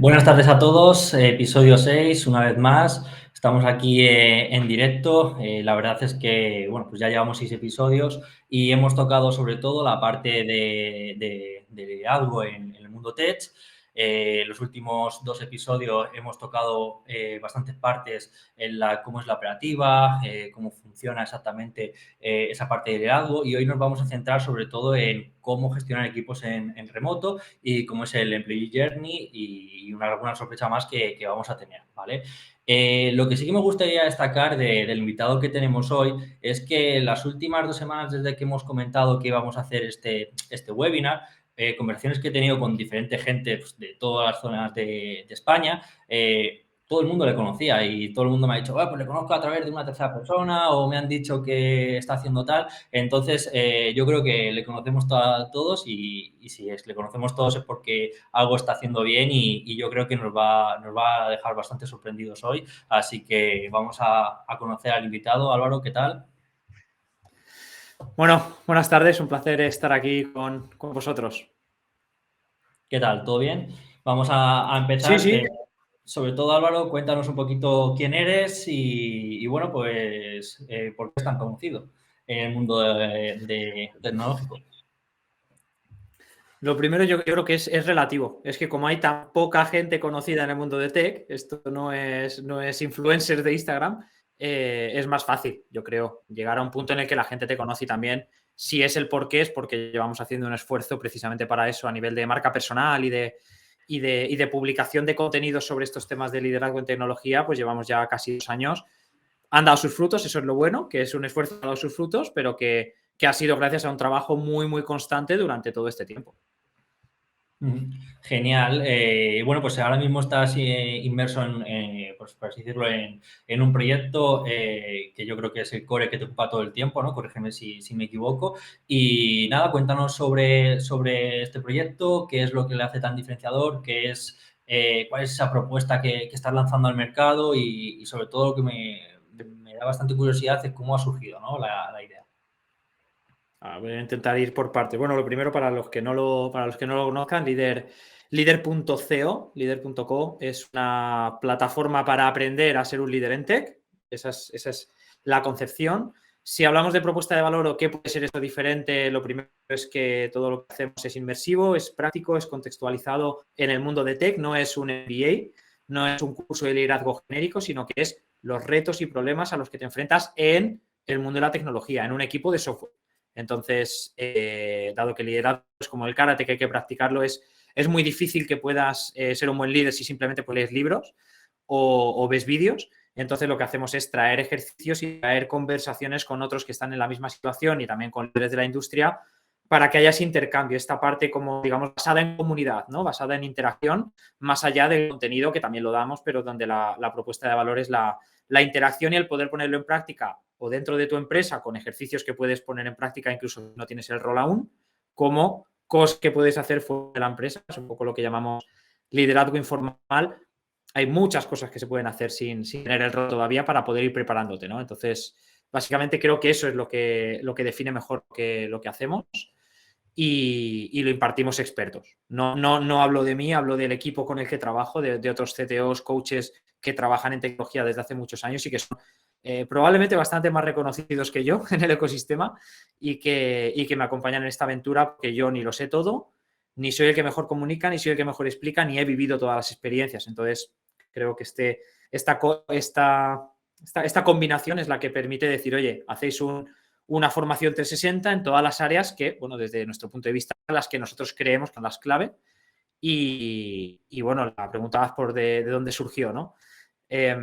Buenas tardes a todos, episodio 6, una vez más. Estamos aquí en directo. La verdad es que, bueno, pues ya llevamos 6 episodios y hemos tocado sobre todo la parte de liderazgo en el mundo tech. Los últimos 2 episodios hemos tocado bastantes partes en cómo es la operativa, cómo funciona exactamente esa parte de liderazgo, y hoy nos vamos a centrar sobre todo en cómo gestionar equipos en remoto y cómo es el Employee Journey y alguna sorpresa más que vamos a tener, ¿vale? Lo que sí que me gustaría destacar del invitado que tenemos hoy es que las últimas 2 semanas, desde que hemos comentado que íbamos a hacer este webinar, conversaciones que he tenido con diferente gente, pues, de todas las zonas de España, todo el mundo le conocía y todo el mundo me ha dicho, pues le conozco a través de una tercera persona o me han dicho que está haciendo tal. Entonces, yo creo que le conocemos todos y si le conocemos todos es porque algo está haciendo bien y yo creo que nos va a dejar bastante sorprendidos hoy. Así que vamos a conocer al invitado. Álvaro, ¿qué tal? Bueno, buenas tardes, un placer estar aquí con vosotros. ¿Qué tal? ¿Todo bien? Vamos a Sí, empezar. sí. Sobre todo, Álvaro, cuéntanos un poquito quién eres bueno, pues, por qué es tan conocido en el mundo tecnológico. Lo primero yo creo que es relativo. Es que como hay tan poca gente conocida en el mundo de tech, esto no es influencers de Instagram, es más fácil, yo creo, llegar a un punto en el que la gente te conoce y también, si es el por qué, es porque llevamos haciendo un esfuerzo precisamente para eso a nivel de marca personal y de publicación de contenidos sobre estos temas de liderazgo en tecnología, pues llevamos ya casi 2 años. Han dado sus frutos, eso es lo bueno, que es un esfuerzo que ha dado sus frutos, pero que ha sido gracias a un trabajo muy, muy constante durante todo este tiempo. Genial. Bueno, pues ahora mismo estás inmerso pues, por así decirlo, en un proyecto que yo creo que es el core que te ocupa todo el tiempo, ¿no? Corrígeme si me equivoco. Y nada, cuéntanos sobre este proyecto, qué es lo que le hace tan diferenciador, cuál es esa propuesta que estás lanzando al mercado y sobre todo lo que me da bastante curiosidad es cómo ha surgido, ¿no? La idea. Voy a intentar ir por partes. Bueno, lo primero, para los que no lo conozcan, líder.co es una plataforma para aprender a ser un líder en tech. Esa es la concepción. Si hablamos de propuesta de valor o qué puede ser esto diferente, lo primero es que todo lo que hacemos es inmersivo, es práctico, es contextualizado en el mundo de tech, no es un MBA, no es un curso de liderazgo genérico, sino que es los retos y problemas a los que te enfrentas en el mundo de la tecnología, en un equipo de software. Entonces, dado que liderazgo es como el karate, que hay que practicarlo, es muy difícil que puedas ser un buen líder si simplemente lees libros o ves vídeos. Entonces, lo que hacemos es traer ejercicios y traer conversaciones con otros que están en la misma situación y también con líderes de la industria para que haya ese intercambio, esta parte como, digamos, basada en comunidad, ¿no? Basada en interacción, más allá del contenido, que también lo damos, pero donde la propuesta de valor es la interacción y el poder ponerlo en práctica o dentro de tu empresa con ejercicios que puedes poner en práctica incluso si no tienes el rol aún, como cosas que puedes hacer fuera de la empresa, es un poco lo que llamamos liderazgo informal. Hay muchas cosas que se pueden hacer sin tener el rol todavía para poder ir preparándote, ¿no? Entonces, básicamente creo que eso es lo que define mejor lo que hacemos y lo impartimos expertos. No hablo de mí, hablo del equipo con el que trabajo, de otros CTOs, coaches que trabajan en tecnología desde hace muchos años y que son probablemente bastante más reconocidos que yo en el ecosistema y que me acompañan en esta aventura, porque yo ni lo sé todo, ni soy el que mejor comunica, ni soy el que mejor explica, ni he vivido todas las experiencias. Entonces, creo que esta combinación es la que permite decir, oye, hacéis una formación 360 en todas las áreas que, bueno, desde nuestro punto de vista, las que nosotros creemos que son las clave. Y bueno, la preguntabas por de dónde surgió, ¿no? Eh,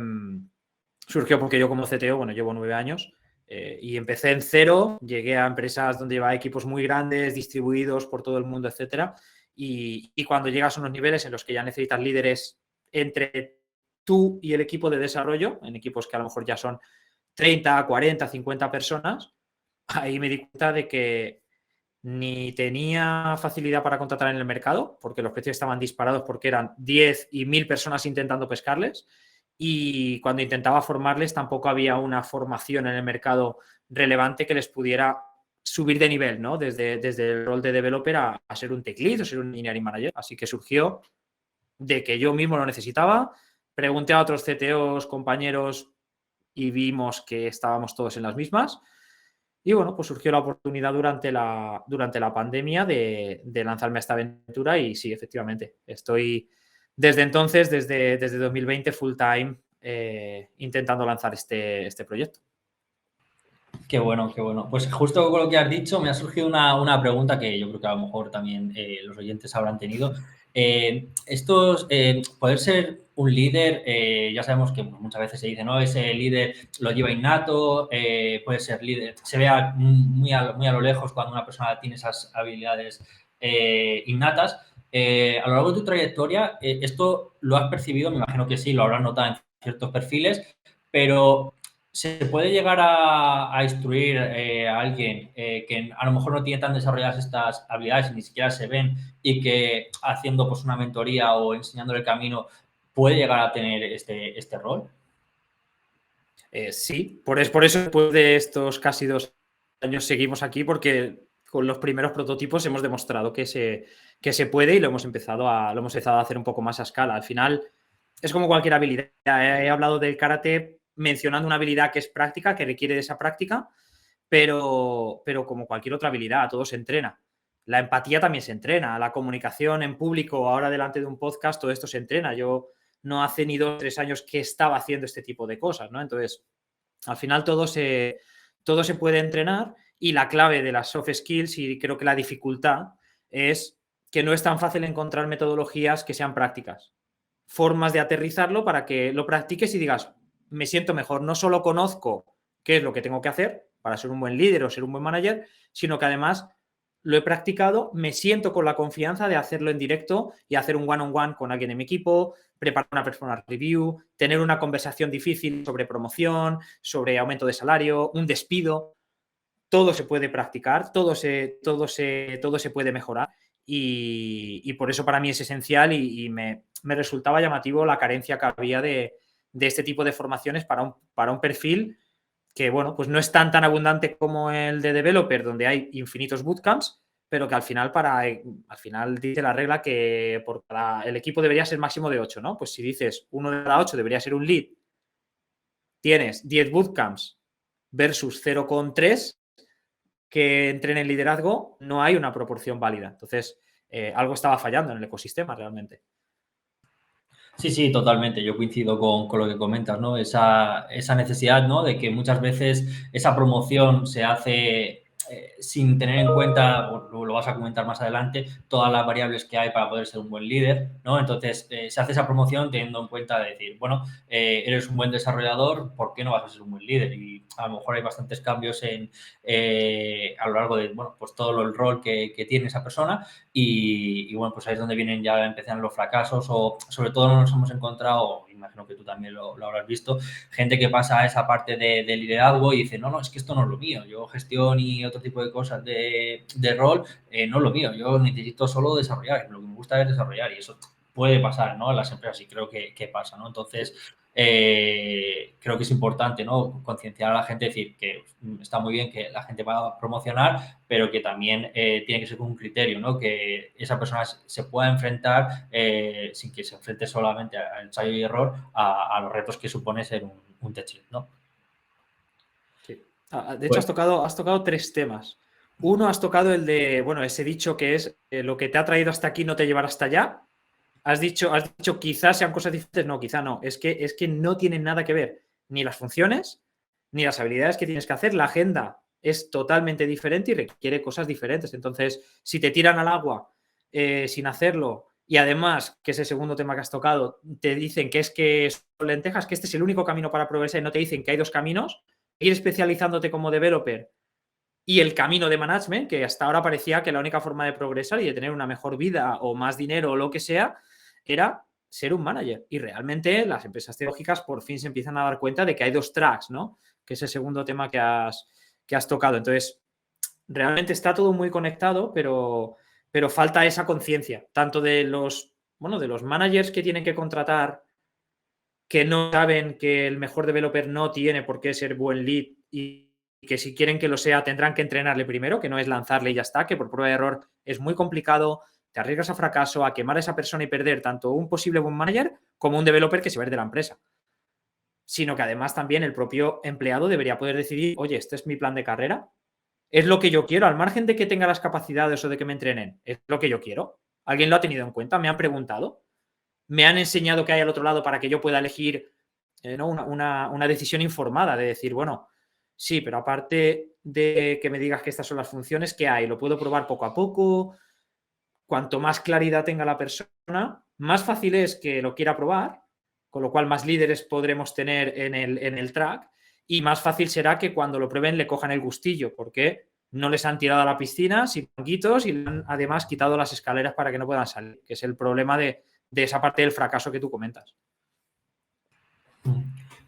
Surgió porque yo como CTO, bueno, llevo 9 años y empecé en cero, llegué a empresas donde llevaba equipos muy grandes, distribuidos por todo el mundo, etcétera. Y cuando llegas a unos niveles en los que ya necesitas líderes entre tú y el equipo de desarrollo, en equipos que a lo mejor ya son 30, 40, 50 personas, ahí me di cuenta de que ni tenía facilidad para contratar en el mercado, porque los precios estaban disparados porque eran 10 y 1000 personas intentando pescarles. Y cuando intentaba formarles, tampoco había una formación en el mercado relevante que les pudiera subir de nivel, ¿no? Desde el rol de developer a ser un tech lead o ser un engineering manager. Así que surgió de que yo mismo lo necesitaba. Pregunté a otros CTOs, compañeros, y vimos que estábamos todos en las mismas. Y bueno, pues surgió la oportunidad durante la pandemia de lanzarme a esta aventura y sí, efectivamente, estoy desde entonces, desde 2020, full time, intentando lanzar este proyecto. Qué bueno, qué bueno. Pues justo con lo que has dicho, me ha surgido una pregunta que yo creo que a lo mejor también los oyentes habrán tenido. Poder ser un líder, ya sabemos que muchas veces se dice, ¿no? Ese líder lo lleva innato, puede ser líder, se ve muy a lo lejos cuando una persona tiene esas habilidades innatas. A lo largo de tu trayectoria, ¿esto lo has percibido? Me imagino que sí, lo habrás notado en ciertos perfiles, pero ¿se puede llegar a instruir a alguien que a lo mejor no tiene tan desarrolladas estas habilidades, ni siquiera se ven, y que haciendo pues una mentoría o enseñándole el camino puede llegar a tener este rol? Sí, por eso después de estos casi 2 años seguimos aquí, porque con los primeros prototipos hemos demostrado que se puede y lo hemos empezado a hacer un poco más a escala. Al final es como cualquier habilidad. He hablado del karate mencionando una habilidad que es práctica, que requiere de esa práctica, pero como cualquier otra habilidad, todo se entrena. La empatía también se entrena, la comunicación en público, ahora delante de un podcast, todo esto se entrena. Yo no hace ni 2 o 3 años que estaba haciendo este tipo de cosas, ¿no? Entonces, al final todo se puede entrenar y la clave de las soft skills, y creo que la dificultad, es que no es tan fácil encontrar metodologías que sean prácticas. Formas de aterrizarlo para que lo practiques y digas, me siento mejor. No solo conozco qué es lo que tengo que hacer para ser un buen líder o ser un buen manager, sino que además lo he practicado, me siento con la confianza de hacerlo en directo y hacer un one-on-one con alguien de mi equipo, preparar una performance review, tener una conversación difícil sobre promoción, sobre aumento de salario, un despido. Todo se puede practicar, todo se puede mejorar y por eso para mí es esencial y me resultaba llamativo la carencia que había de este tipo de formaciones para un perfil que, bueno, pues no es tan abundante como el de developer, donde hay infinitos bootcamps, pero que al final dice la regla que el equipo debería ser máximo de 8, ¿no? Pues si dices 1 de cada 8 debería ser un lead, tienes 10 bootcamps versus 0,3 que entren en liderazgo, no hay una proporción válida. Entonces, algo estaba fallando en el ecosistema realmente. Sí, sí, totalmente. Yo coincido con lo que comentas, ¿no? Esa necesidad, ¿no? De que muchas veces esa promoción se hace sin tener en cuenta, lo vas a comentar más adelante, todas las variables que hay para poder ser un buen líder, ¿no? Entonces, se hace esa promoción teniendo en cuenta de decir, bueno, eres un buen desarrollador, ¿por qué no vas a ser un buen líder? Y a lo mejor hay bastantes cambios a lo largo de, bueno, pues todo el rol que tiene esa persona y bueno, pues ahí es donde vienen ya, empiezan los fracasos o sobre todo nos hemos encontrado, imagino que tú también lo habrás visto, gente que pasa a esa parte de liderazgo y dice, no, es que esto no es lo mío, yo gestión y otro tipo de cosas de rol, no es lo mío, yo necesito solo desarrollar, lo que me gusta es desarrollar y eso puede pasar, ¿no? En las empresas y creo que pasa, ¿no? Entonces, creo que es importante, ¿no? Concienciar a la gente, decir que está muy bien que la gente va a promocionar, pero que también tiene que ser con un criterio, ¿no? Que esa persona se pueda enfrentar sin que se enfrente solamente al ensayo y error a los retos que supone ser un tech lead, ¿no? Sí. De hecho, has tocado 3 temas. Uno, has tocado el de, bueno, ese dicho que es lo que te ha traído hasta aquí no te llevará hasta allá. Has dicho quizás sean cosas diferentes. No, quizá no. Es que no tienen nada que ver ni las funciones ni las habilidades que tienes que hacer. La agenda es totalmente diferente y requiere cosas diferentes. Entonces, si te tiran al agua sin hacerlo y además, que es el segundo tema que has tocado, te dicen que son lentejas, que este es el único camino para progresar y no te dicen que hay 2 caminos, ir especializándote como developer y el camino de management, que hasta ahora parecía que la única forma de progresar y de tener una mejor vida o más dinero o lo que sea, era ser un manager. Y realmente las empresas tecnológicas por fin se empiezan a dar cuenta de que hay 2 tracks, ¿no? Que es el segundo tema que has tocado. Entonces, realmente está todo muy conectado, pero falta esa conciencia, tanto de los managers que tienen que contratar, que no saben que el mejor developer no tiene por qué ser buen lead y que si quieren que lo sea tendrán que entrenarle primero, que no es lanzarle y ya está, que por prueba de error es muy complicado, te arriesgas a fracaso, a quemar a esa persona y perder tanto un posible buen manager como un developer que se va a ir de la empresa. Sino que además también el propio empleado debería poder decidir, oye, este es mi plan de carrera, es lo que yo quiero, al margen de que tenga las capacidades o de que me entrenen, es lo que yo quiero. ¿Alguien lo ha tenido en cuenta? ¿Me han preguntado? ¿Me han enseñado qué hay al otro lado para que yo pueda elegir ¿no? una decisión informada de decir, bueno, sí, pero aparte de que me digas que estas son las funciones, ¿qué hay? ¿Lo puedo probar poco a poco? Cuanto más claridad tenga la persona, más fácil es que lo quiera probar, con lo cual más líderes podremos tener en el track y más fácil será que cuando lo prueben le cojan el gustillo, porque no les han tirado a la piscina sin banquitos y le han además quitado las escaleras para que no puedan salir, que es el problema de esa parte del fracaso que tú comentas.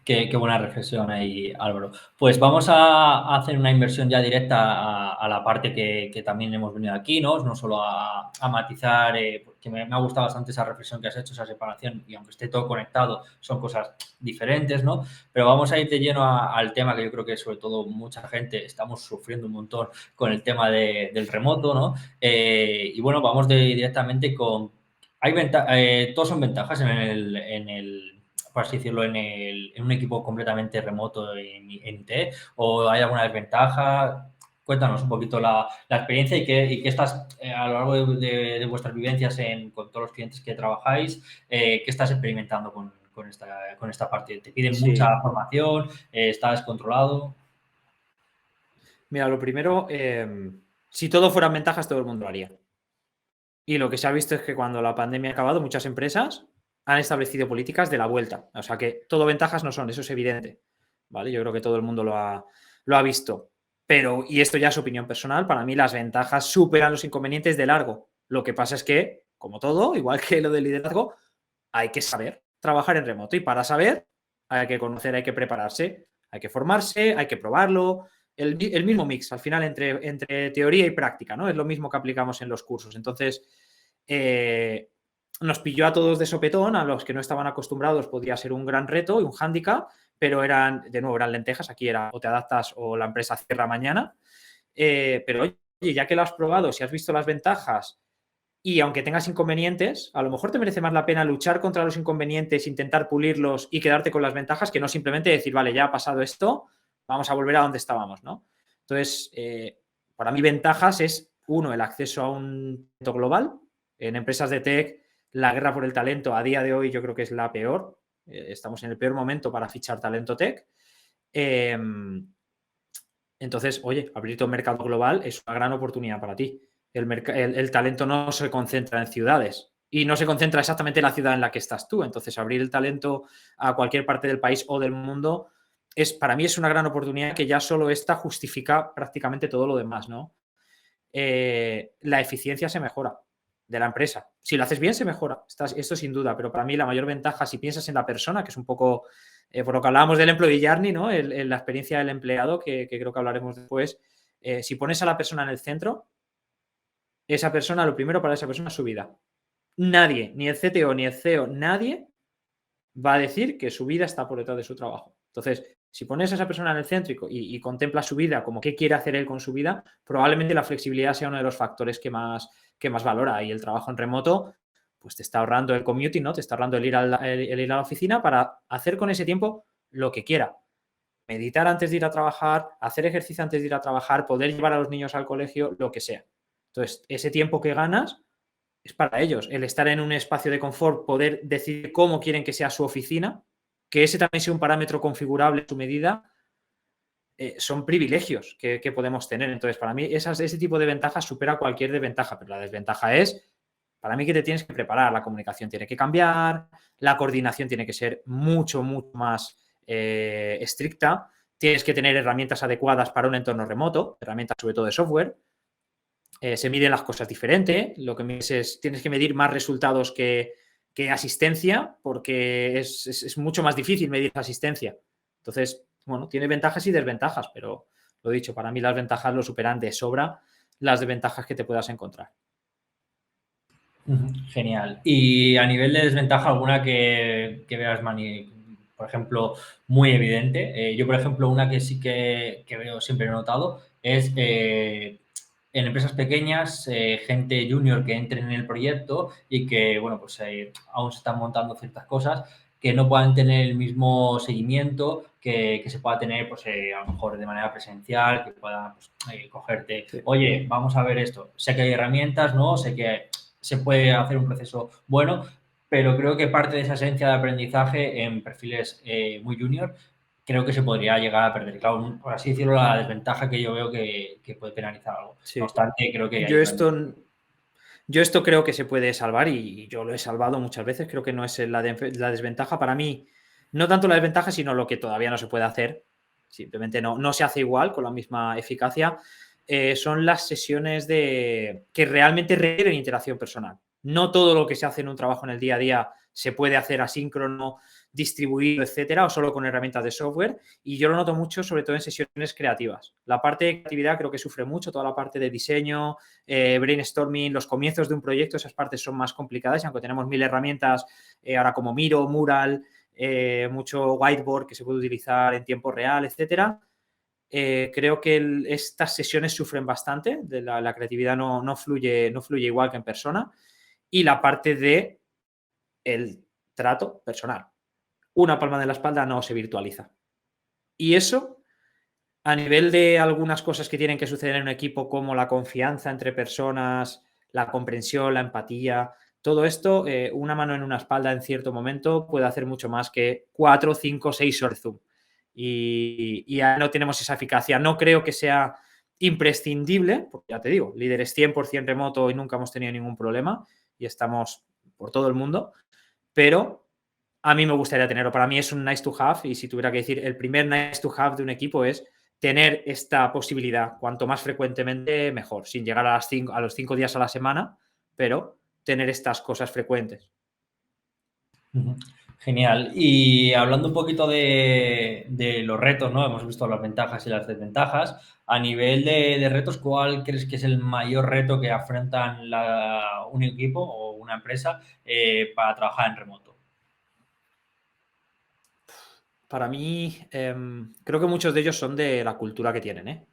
Qué buena reflexión ahí, Álvaro. Pues vamos a hacer una inversión ya directa a la parte que también hemos venido aquí, ¿no? No solo a matizar, porque me ha gustado bastante esa reflexión que has hecho, esa separación, y aunque esté todo conectado, son cosas diferentes, ¿no? Pero vamos a ir de lleno al tema que yo creo que sobre todo mucha gente estamos sufriendo un montón con el tema del remoto, ¿no? Y bueno, vamos directamente con... todos son ventajas por así decirlo, en un equipo completamente remoto en IT, o hay alguna desventaja. Cuéntanos un poquito la experiencia y qué estás, a lo largo de vuestras vivencias con todos los clientes que trabajáis, qué estás experimentando con esta parte. ¿Te piden mucha Sí. formación? ¿Está descontrolado? Mira, lo primero, si todo fueran ventajas, todo el mundo lo haría. Y lo que se ha visto es que cuando la pandemia ha acabado, muchas empresas han establecido políticas de la vuelta. O sea que todo ventajas no son, eso es evidente. ¿Vale? Yo creo que todo el mundo lo ha visto. Pero, y esto ya es opinión personal, para mí las ventajas superan los inconvenientes de largo. Lo que pasa es que, como todo, igual que lo del liderazgo, hay que saber trabajar en remoto. Y para saber, hay que conocer, hay que prepararse, hay que formarse, hay que probarlo. El mismo mix, al final, entre teoría y práctica, ¿no? Es lo mismo que aplicamos en los cursos. Entonces, nos pilló a todos de sopetón, a los que no estaban acostumbrados podía ser un gran reto y un hándicap, pero eran lentejas, aquí era o te adaptas o la empresa cierra mañana. Pero oye, ya que lo has probado, si has visto las ventajas y aunque tengas inconvenientes, a lo mejor te merece más la pena luchar contra los inconvenientes, intentar pulirlos y quedarte con las ventajas que no simplemente decir, vale, ya ha pasado esto, vamos a volver a donde estábamos, ¿no? Entonces, para mí ventajas es, uno, el acceso a un talento global. En empresas de tech, la guerra por el talento a día de hoy yo creo que es la peor. Estamos en el peor momento para fichar talento tech. Entonces, oye, abrirte un mercado global es una gran oportunidad para ti. El talento no se concentra en ciudades y no se concentra exactamente en la ciudad en la que estás tú. Entonces, abrir el talento a cualquier parte del país o del mundo para mí es una gran oportunidad que ya solo esta justifica prácticamente todo lo demás, ¿no? La eficiencia se mejora de la empresa. Si lo haces bien, se mejora. Esto sin duda, pero para mí la mayor ventaja, si piensas en la persona, que es un poco por lo que hablábamos del employee journey, ¿no? La experiencia del empleado, que creo que hablaremos después, si pones a la persona en el centro, esa persona, lo primero para esa persona es su vida. Nadie, ni el CTO, ni el CEO, nadie va a decir que su vida está por detrás de su trabajo. Entonces, si pones a esa persona en el centro y contemplas su vida como qué quiere hacer él con su vida, probablemente la flexibilidad sea uno de los factores que más valora. Y el trabajo en remoto, pues te está ahorrando el commuting, ¿no? Te está ahorrando el ir a la oficina para hacer con ese tiempo lo que quiera. Meditar antes de ir a trabajar, hacer ejercicio antes de ir a trabajar, poder llevar a los niños al colegio, lo que sea. Entonces, ese tiempo que ganas es para ellos. El estar en un espacio de confort, poder decidir cómo quieren que sea su oficina, que ese también sea un parámetro configurable a su medida, son privilegios que podemos tener. Entonces, para mí, ese tipo de ventajas supera cualquier desventaja, pero la desventaja es, para mí, que te tienes que preparar. La comunicación tiene que cambiar, la coordinación tiene que ser mucho, mucho más estricta, tienes que tener herramientas adecuadas para un entorno remoto, herramientas sobre todo de software. Se miden las cosas diferente. Lo que mides es, tienes que medir más resultados que asistencia, porque es mucho más difícil medir asistencia. Entonces, bueno, tiene ventajas y desventajas, pero lo dicho, para mí las ventajas lo superan de sobra las desventajas que te puedas encontrar. Genial. Y a nivel de desventaja, alguna que veas, Mani, por ejemplo, muy evidente. Yo, por ejemplo, una que sí que veo, siempre he notado, es en empresas pequeñas, gente junior que entre en el proyecto y que, bueno, pues aún se están montando ciertas cosas que no puedan tener el mismo seguimiento que se pueda tener, pues a lo mejor de manera presencial, que pueda pues, cogerte, Sí. oye, vamos a ver esto. Sé que hay herramientas, ¿no? Sé que se puede hacer un proceso bueno, pero creo que parte de esa esencia de aprendizaje en perfiles muy junior creo que se podría llegar a perder. Claro, por así decirlo, la desventaja que yo veo que puede penalizar algo. No Sí. obstante, creo que hay Yo otras. esto, yo esto creo que se puede salvar y yo lo he salvado muchas veces. Creo que no es la desventaja para mí. No tanto la desventaja, sino lo que todavía no se puede hacer. Simplemente no se hace igual con la misma eficacia. Son las sesiones que realmente requieren interacción personal. No todo lo que se hace en un trabajo en el día a día se puede hacer asíncrono, distribuido, etcétera, o solo con herramientas de software. Y yo lo noto mucho, sobre todo en sesiones creativas. La parte de creatividad creo que sufre mucho, toda la parte de diseño, brainstorming, los comienzos de un proyecto, esas partes son más complicadas. Y aunque tenemos 1000 herramientas ahora como Miro, Mural, mucho whiteboard que se puede utilizar en tiempo real, etcétera. Creo que estas sesiones sufren bastante, la creatividad no fluye igual que en persona, y la parte de el trato personal. Una palma de la espalda no se virtualiza. Y eso, a nivel de algunas cosas que tienen que suceder en un equipo, como la confianza entre personas, la comprensión, la empatía, todo esto, una mano en una espalda en cierto momento puede hacer mucho más que 4, 5, 6 horas de Zoom. Y ya no tenemos esa eficacia. No creo que sea imprescindible, porque ya te digo, líderes 100% remoto y nunca hemos tenido ningún problema y estamos por todo el mundo, pero a mí me gustaría tenerlo. Para mí es un nice to have y si tuviera que decir, el primer nice to have de un equipo es tener esta posibilidad. Cuanto más frecuentemente, mejor. Sin llegar a los 5 días a la semana, pero tener estas cosas frecuentes. Genial. Y hablando un poquito de los retos, ¿no? Hemos visto las ventajas y las desventajas. A nivel de retos, ¿cuál crees que es el mayor reto que afrontan un equipo o una empresa para trabajar en remoto? Para mí, creo que muchos de ellos son de la cultura que tienen, ¿eh?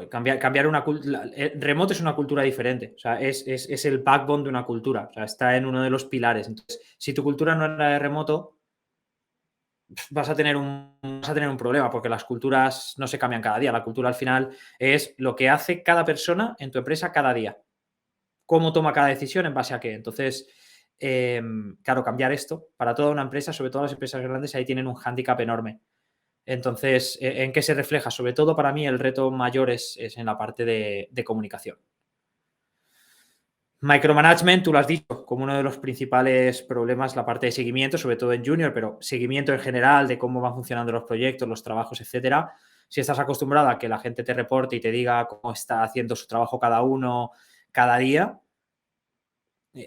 Cambiar una cultura. Remoto es una cultura diferente. O sea, es el backbone de una cultura. O sea, está en uno de los pilares. Entonces, si tu cultura no es la de remoto, vas a tener un problema porque las culturas no se cambian cada día. La cultura al final es lo que hace cada persona en tu empresa cada día. Cómo toma cada decisión en base a qué. Entonces, claro, cambiar esto para toda una empresa, sobre todo las empresas grandes, ahí tienen un hándicap enorme. Entonces, ¿en qué se refleja? Sobre todo para mí el reto mayor es en la parte de comunicación. Micromanagement, tú lo has dicho, como uno de los principales problemas, la parte de seguimiento, sobre todo en junior, pero seguimiento en general de cómo van funcionando los proyectos, los trabajos, etcétera. Si estás acostumbrado a que la gente te reporte y te diga cómo está haciendo su trabajo cada uno cada día,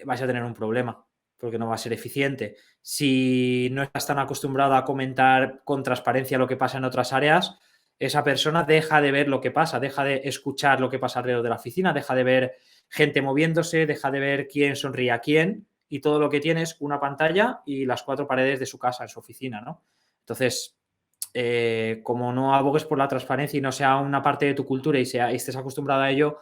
vais a tener un problema porque no va a ser eficiente. Si no estás tan acostumbrado a comentar con transparencia lo que pasa en otras áreas, esa persona deja de ver lo que pasa, deja de escuchar lo que pasa alrededor de la oficina, deja de ver gente moviéndose, deja de ver quién sonríe a quién y todo lo que tiene es una pantalla y las 4 paredes de su casa, en su oficina, ¿no? Entonces, como no abogues por la transparencia y no sea una parte de tu cultura y estés acostumbrado a ello,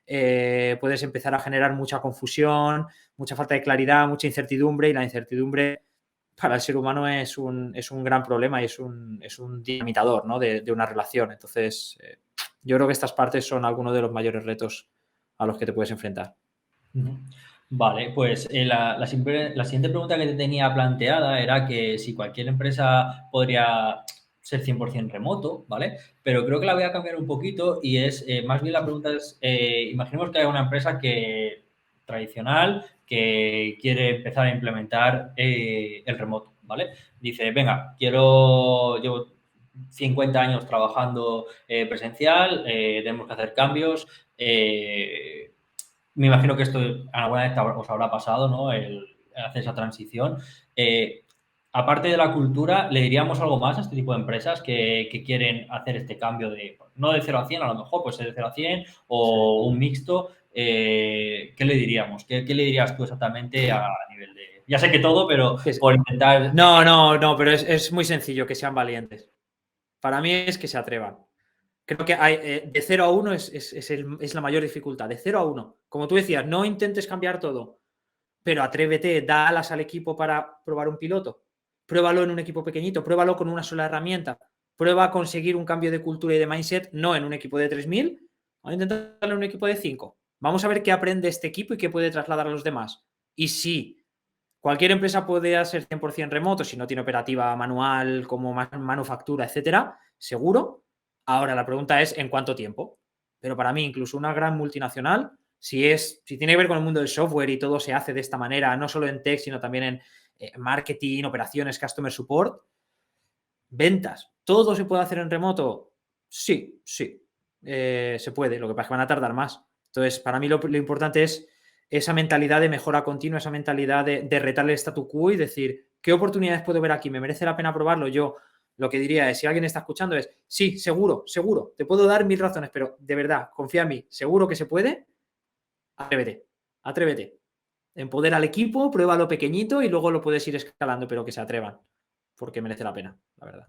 puedes empezar a generar mucha confusión, mucha falta de claridad, mucha incertidumbre y la incertidumbre para el ser humano es un gran problema y es un dinamitador, ¿no? de una relación. Entonces, yo creo que estas partes son algunos de los mayores retos a los que te puedes enfrentar. Vale, pues la siguiente pregunta que te tenía planteada era que si cualquier empresa podría ser 100% remoto, ¿vale? Pero creo que la voy a cambiar un poquito y es, más bien la pregunta es, imaginemos que hay una empresa tradicional que quiere empezar a implementar el remoto, ¿vale? Dice, venga, llevo 50 años trabajando presencial, tenemos que hacer cambios, me imagino que esto alguna vez os habrá pasado, ¿no? El hacer esa transición. Aparte de la cultura, ¿le diríamos algo más a este tipo de empresas que quieren hacer este cambio no de 0 a 100, a lo mejor puede ser de 0 a 100 o Sí. un mixto? ¿Qué le diríamos? ¿Qué le dirías tú exactamente a nivel de... Ya sé que todo, pero por intentar... No, pero es muy sencillo que sean valientes. Para mí es que se atrevan. Creo que hay, de 0 a 1 es la mayor dificultad, de 0 a 1. Como tú decías, no intentes cambiar todo, pero atrévete, da alas al equipo para probar un piloto. Pruébalo en un equipo pequeñito, pruébalo con una sola herramienta. Prueba a conseguir un cambio de cultura y de mindset, no en un equipo de 3.000, vamos a intentarlo en un equipo de 5. Vamos a ver qué aprende este equipo y qué puede trasladar a los demás. Y sí, cualquier empresa puede ser 100% remoto si no tiene operativa manual como manufactura, etcétera, seguro. Ahora la pregunta es ¿en cuánto tiempo? Pero para mí, incluso una gran multinacional, si tiene que ver con el mundo del software y todo se hace de esta manera, no solo en tech, sino también en marketing, operaciones, customer support, ventas, ¿todo se puede hacer en remoto? Sí, se puede, lo que pasa es que van a tardar más. Entonces, para mí lo importante es esa mentalidad de mejora continua, esa mentalidad de retar el statu quo y decir, ¿qué oportunidades puedo ver aquí? ¿Me merece la pena probarlo? Yo lo que diría es, si alguien está escuchando es, sí, seguro, te puedo dar 1.000 razones, pero de verdad, confía en mí, seguro que se puede, atrévete. Empodera al equipo, pruébalo pequeñito y luego lo puedes ir escalando, pero que se atrevan, porque merece la pena, la verdad.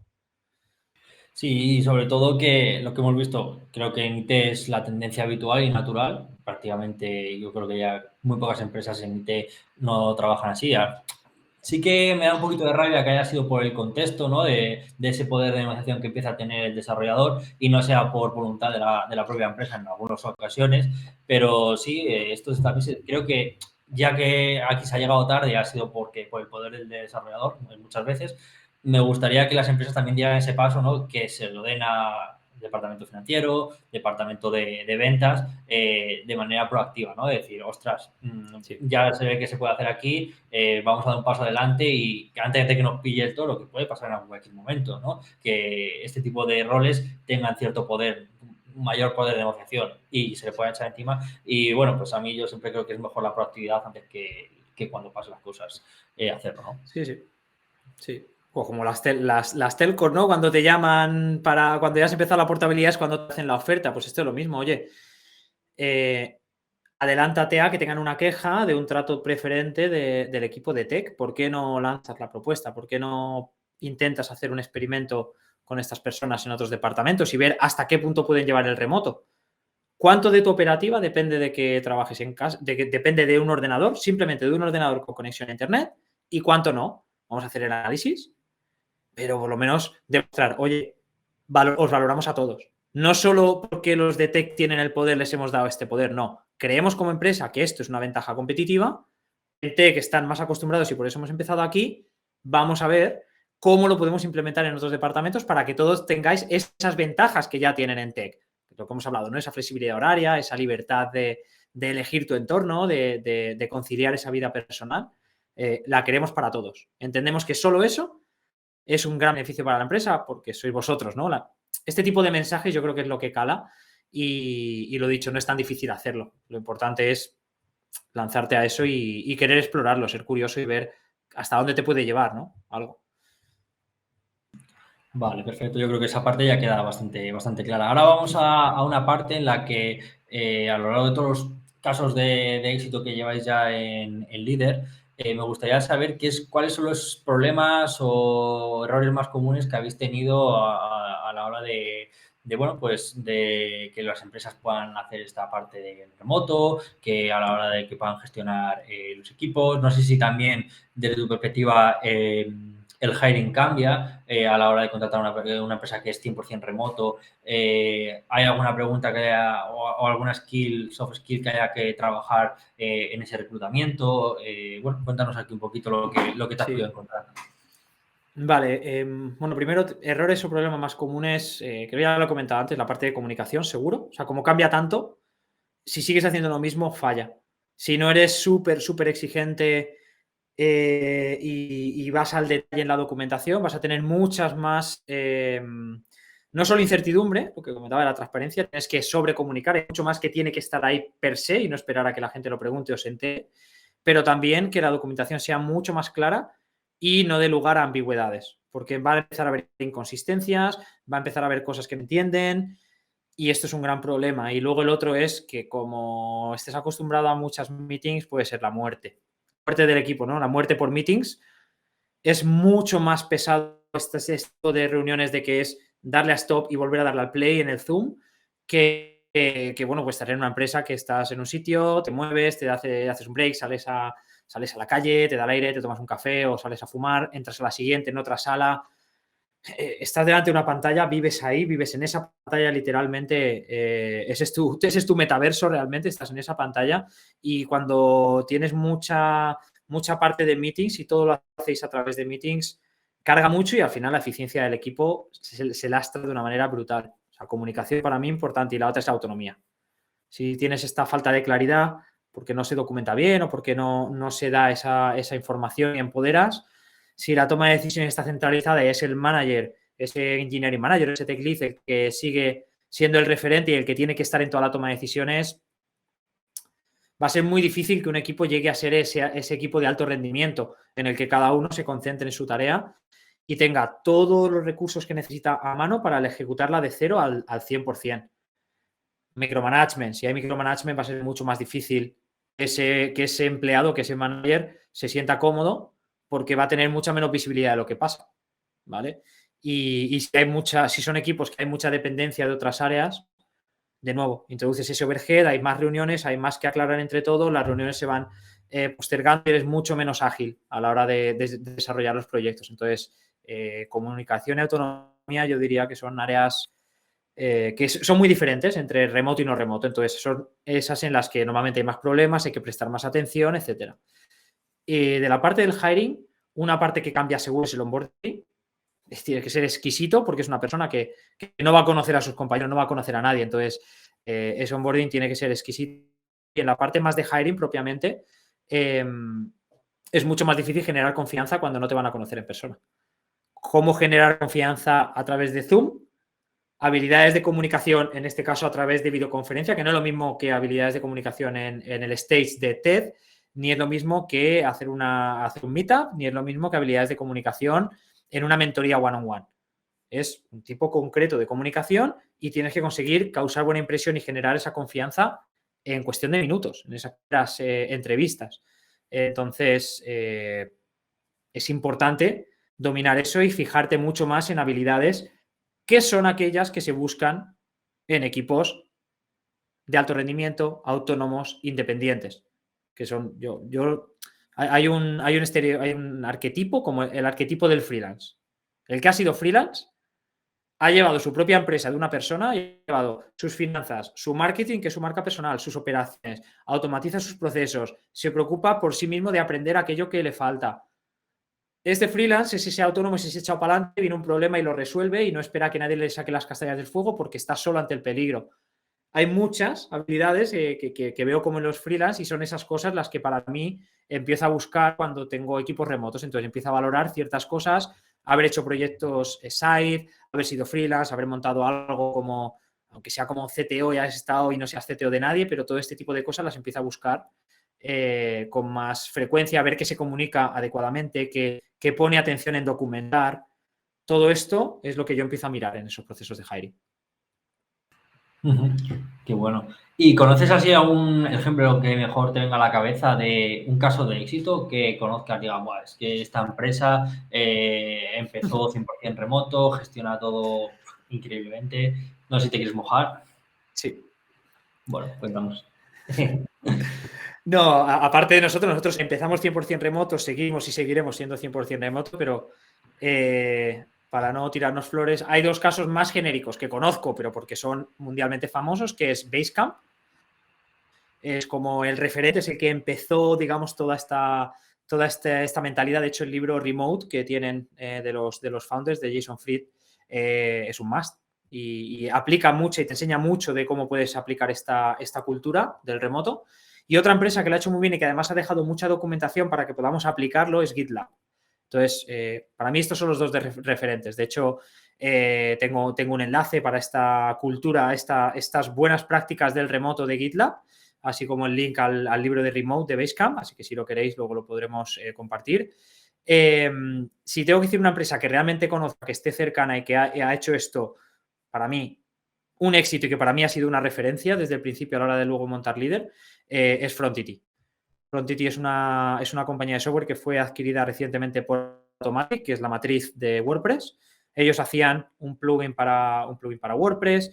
Sí, y sobre todo que lo que hemos visto, creo que en IT es la tendencia habitual y natural. Prácticamente yo creo que ya muy pocas empresas en IT no trabajan así. Sí que me da un poquito de rabia que haya sido por el contexto, ¿no? De ese poder de negociación que empieza a tener el desarrollador y no sea por voluntad de la propia empresa en algunas ocasiones. Pero sí, esto también creo que ya que aquí se ha llegado tarde ha sido por el poder del desarrollador muchas veces. Me gustaría que las empresas también dieran ese paso, ¿no? Que se lo den a departamento financiero, departamento de ventas, de manera proactiva, ¿no? De decir, ostras, Sí. ya se ve que se puede hacer aquí, vamos a dar un paso adelante y que antes de que nos pille el toro, que puede pasar en cualquier momento, ¿no? Que este tipo de roles tengan cierto poder, un mayor poder de negociación y se le pueda echar encima. Y bueno, pues a mí yo siempre creo que es mejor la proactividad antes que cuando pasen las cosas, hacerlo, ¿no? Sí. O como las telcos, ¿no? Cuando te llaman cuando ya has empezado la portabilidad es cuando te hacen la oferta. Pues esto es lo mismo, oye. Adelántate a que tengan una queja de un trato preferente del equipo de tech. ¿Por qué no lanzas la propuesta? ¿Por qué no intentas hacer un experimento con estas personas en otros departamentos y ver hasta qué punto pueden llevar el remoto? ¿Cuánto de tu operativa depende de que trabajes en casa? Depende de un ordenador, simplemente de un ordenador con conexión a internet, y cuánto no. Vamos a hacer el análisis, pero por lo menos demostrar, oye, os valoramos a todos. No solo porque los de tech tienen el poder, les hemos dado este poder, no. Creemos como empresa que esto es una ventaja competitiva. En tech están más acostumbrados y por eso hemos empezado aquí. Vamos a ver cómo lo podemos implementar en otros departamentos para que todos tengáis esas ventajas que ya tienen en tech. Lo que hemos hablado, ¿no? Esa flexibilidad horaria, esa libertad de elegir tu entorno, de conciliar esa vida personal, la queremos para todos. Entendemos que solo eso es un gran beneficio para la empresa porque sois vosotros, ¿no? Este tipo de mensajes yo creo que es lo que cala y lo dicho, no es tan difícil hacerlo. Lo importante es lanzarte a eso y querer explorarlo, ser curioso y ver hasta dónde te puede llevar, ¿no? Algo. Vale, perfecto. Yo creo que esa parte ya queda bastante clara. Ahora vamos a una parte en la que a lo largo de todos los casos de éxito que lleváis ya en Líder, me gustaría saber cuáles son los problemas o errores más comunes que habéis tenido a la hora bueno, pues de que las empresas puedan hacer esta parte de remoto, que a la hora de que puedan gestionar los equipos. No sé si también desde tu perspectiva el hiring cambia a la hora de contratar una empresa que es 100% remoto. ¿Hay alguna pregunta o alguna soft skill que haya que trabajar en ese reclutamiento? Bueno, cuéntanos aquí un poquito lo que te has podido encontrar. Vale, bueno, primero, errores o problemas más comunes, creo que ya lo he comentado antes, la parte de comunicación, seguro. O sea, como cambia tanto, si sigues haciendo lo mismo, falla. Si no eres súper exigente y vas al detalle en la documentación, vas a tener muchas más, no solo incertidumbre, lo que comentaba de la transparencia, tienes que sobrecomunicar, hay mucho más que tiene que estar ahí per se y no esperar a que la gente lo pregunte o se entere, pero también que la documentación sea mucho más clara y no dé lugar a ambigüedades, porque va a empezar a haber inconsistencias, va a empezar a haber cosas que no entienden y esto es un gran problema. Y luego el otro es que como estés acostumbrado a muchas meetings, puede ser la muerte del equipo, ¿no? La muerte por meetings es mucho más pesado esto de reuniones de que es darle a stop y volver a darle al play en el Zoom que bueno, pues estar en una empresa que estás en un sitio, te mueves, haces un break, sales a la calle, te da el aire, te tomas un café o sales a fumar, entras a la siguiente en otra sala. Estás delante de una pantalla, vives ahí, vives en esa pantalla literalmente, ese es tu metaverso realmente, estás en esa pantalla y cuando tienes mucha parte de meetings y todo lo hacéis a través de meetings, carga mucho y al final la eficiencia del equipo se lastra de una manera brutal. O sea, comunicación para mí importante y la otra es la autonomía. Si tienes esta falta de claridad porque no se documenta bien o porque no se da esa información y empoderas, si la toma de decisiones está centralizada y es el manager, ese engineering manager, ese tech lead el que sigue siendo el referente y el que tiene que estar en toda la toma de decisiones, va a ser muy difícil que un equipo llegue a ser ese equipo de alto rendimiento en el que cada uno se concentre en su tarea y tenga todos los recursos que necesita a mano para ejecutarla de cero al 100%. Micromanagement, si hay micromanagement va a ser mucho más difícil que ese empleado, que ese manager se sienta cómodo porque va a tener mucha menos visibilidad de lo que pasa, ¿vale? Y si son equipos que hay mucha dependencia de otras áreas, de nuevo, introduces ese overhead, hay más reuniones, hay más que aclarar entre todos, las reuniones se van postergando y eres mucho menos ágil a la hora de desarrollar los proyectos. Entonces, comunicación y autonomía yo diría que son áreas que son muy diferentes entre remoto y no remoto. Entonces, son esas en las que normalmente hay más problemas, hay que prestar más atención, etcétera. De la parte del hiring, una parte que cambia seguro es el onboarding. Tiene que ser exquisito porque es una persona que no va a conocer a sus compañeros, no va a conocer a nadie. Entonces, ese onboarding tiene que ser exquisito. Y en la parte más de hiring propiamente, es mucho más difícil generar confianza cuando no te van a conocer en persona. ¿Cómo generar confianza a través de Zoom? Habilidades de comunicación, en este caso a través de videoconferencia, que no es lo mismo que habilidades de comunicación en el stage de TED, ni es lo mismo que hacer un meetup, ni es lo mismo que habilidades de comunicación en una mentoría one-on-one. Es un tipo concreto de comunicación y tienes que conseguir causar buena impresión y generar esa confianza en cuestión de minutos, en esas entrevistas. Entonces, es importante dominar eso y fijarte mucho más en habilidades que son aquellas que se buscan en equipos de alto rendimiento, autónomos, independientes, que son hay un arquetipo como el arquetipo del freelance. El que ha sido freelance ha llevado su propia empresa de una persona, ha llevado sus finanzas, su marketing, que es su marca personal, sus operaciones, automatiza sus procesos, se preocupa por sí mismo de aprender aquello que le falta. Este freelance es ese autónomo, es ese echado para adelante, viene un problema y lo resuelve y no espera que nadie le saque las castañas del fuego porque está solo ante el peligro. Hay muchas habilidades que veo como en los freelance y son esas cosas las que para mí empiezo a buscar cuando tengo equipos remotos. Entonces empiezo a valorar ciertas cosas, haber hecho proyectos side, haber sido freelance, haber montado algo como, aunque sea como CTO, ya has estado y no seas CTO de nadie, pero todo este tipo de cosas las empiezo a buscar con más frecuencia, a ver qué se comunica adecuadamente, qué pone atención en documentar. Todo esto es lo que yo empiezo a mirar en esos procesos de hiring. Qué bueno. ¿Y conoces así algún ejemplo que mejor te venga a la cabeza de un caso de éxito que conozcas? Digamos, es que esta empresa empezó 100% remoto, gestiona todo increíblemente. No sé si te quieres mojar. Sí. Bueno, pues vamos. No, aparte de nosotros empezamos 100% remoto, seguimos y seguiremos siendo 100% remoto, pero para no tirarnos flores, hay dos casos más genéricos que conozco, pero porque son mundialmente famosos, que es Basecamp. Es como el referente, es el que empezó, digamos, toda esta mentalidad. De hecho, el libro Remote que tienen de los founders de Jason Fried es un must y aplica mucho y te enseña mucho de cómo puedes aplicar esta cultura del remoto. Y otra empresa que lo ha hecho muy bien y que además ha dejado mucha documentación para que podamos aplicarlo es GitLab. Entonces, para mí estos son los dos referentes. De hecho, tengo un enlace para esta cultura, estas buenas prácticas del remoto de GitLab, así como el link al libro de Remote de Basecamp, así que si lo queréis luego lo podremos compartir. Si tengo que decir una empresa que realmente conozca, que esté cercana y que ha hecho esto, para mí, un éxito y que para mí ha sido una referencia desde el principio a la hora de luego montar líder, es Frontity. Frontity es una compañía de software que fue adquirida recientemente por Automatic, que es la matriz de WordPress. Ellos hacían un plugin para WordPress.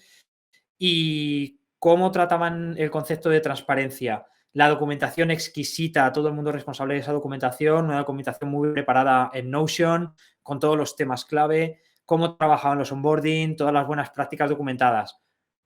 ¿Y cómo trataban el concepto de transparencia? La documentación exquisita, todo el mundo responsable de esa documentación, una documentación muy preparada en Notion, con todos los temas clave, cómo trabajaban los onboarding, todas las buenas prácticas documentadas.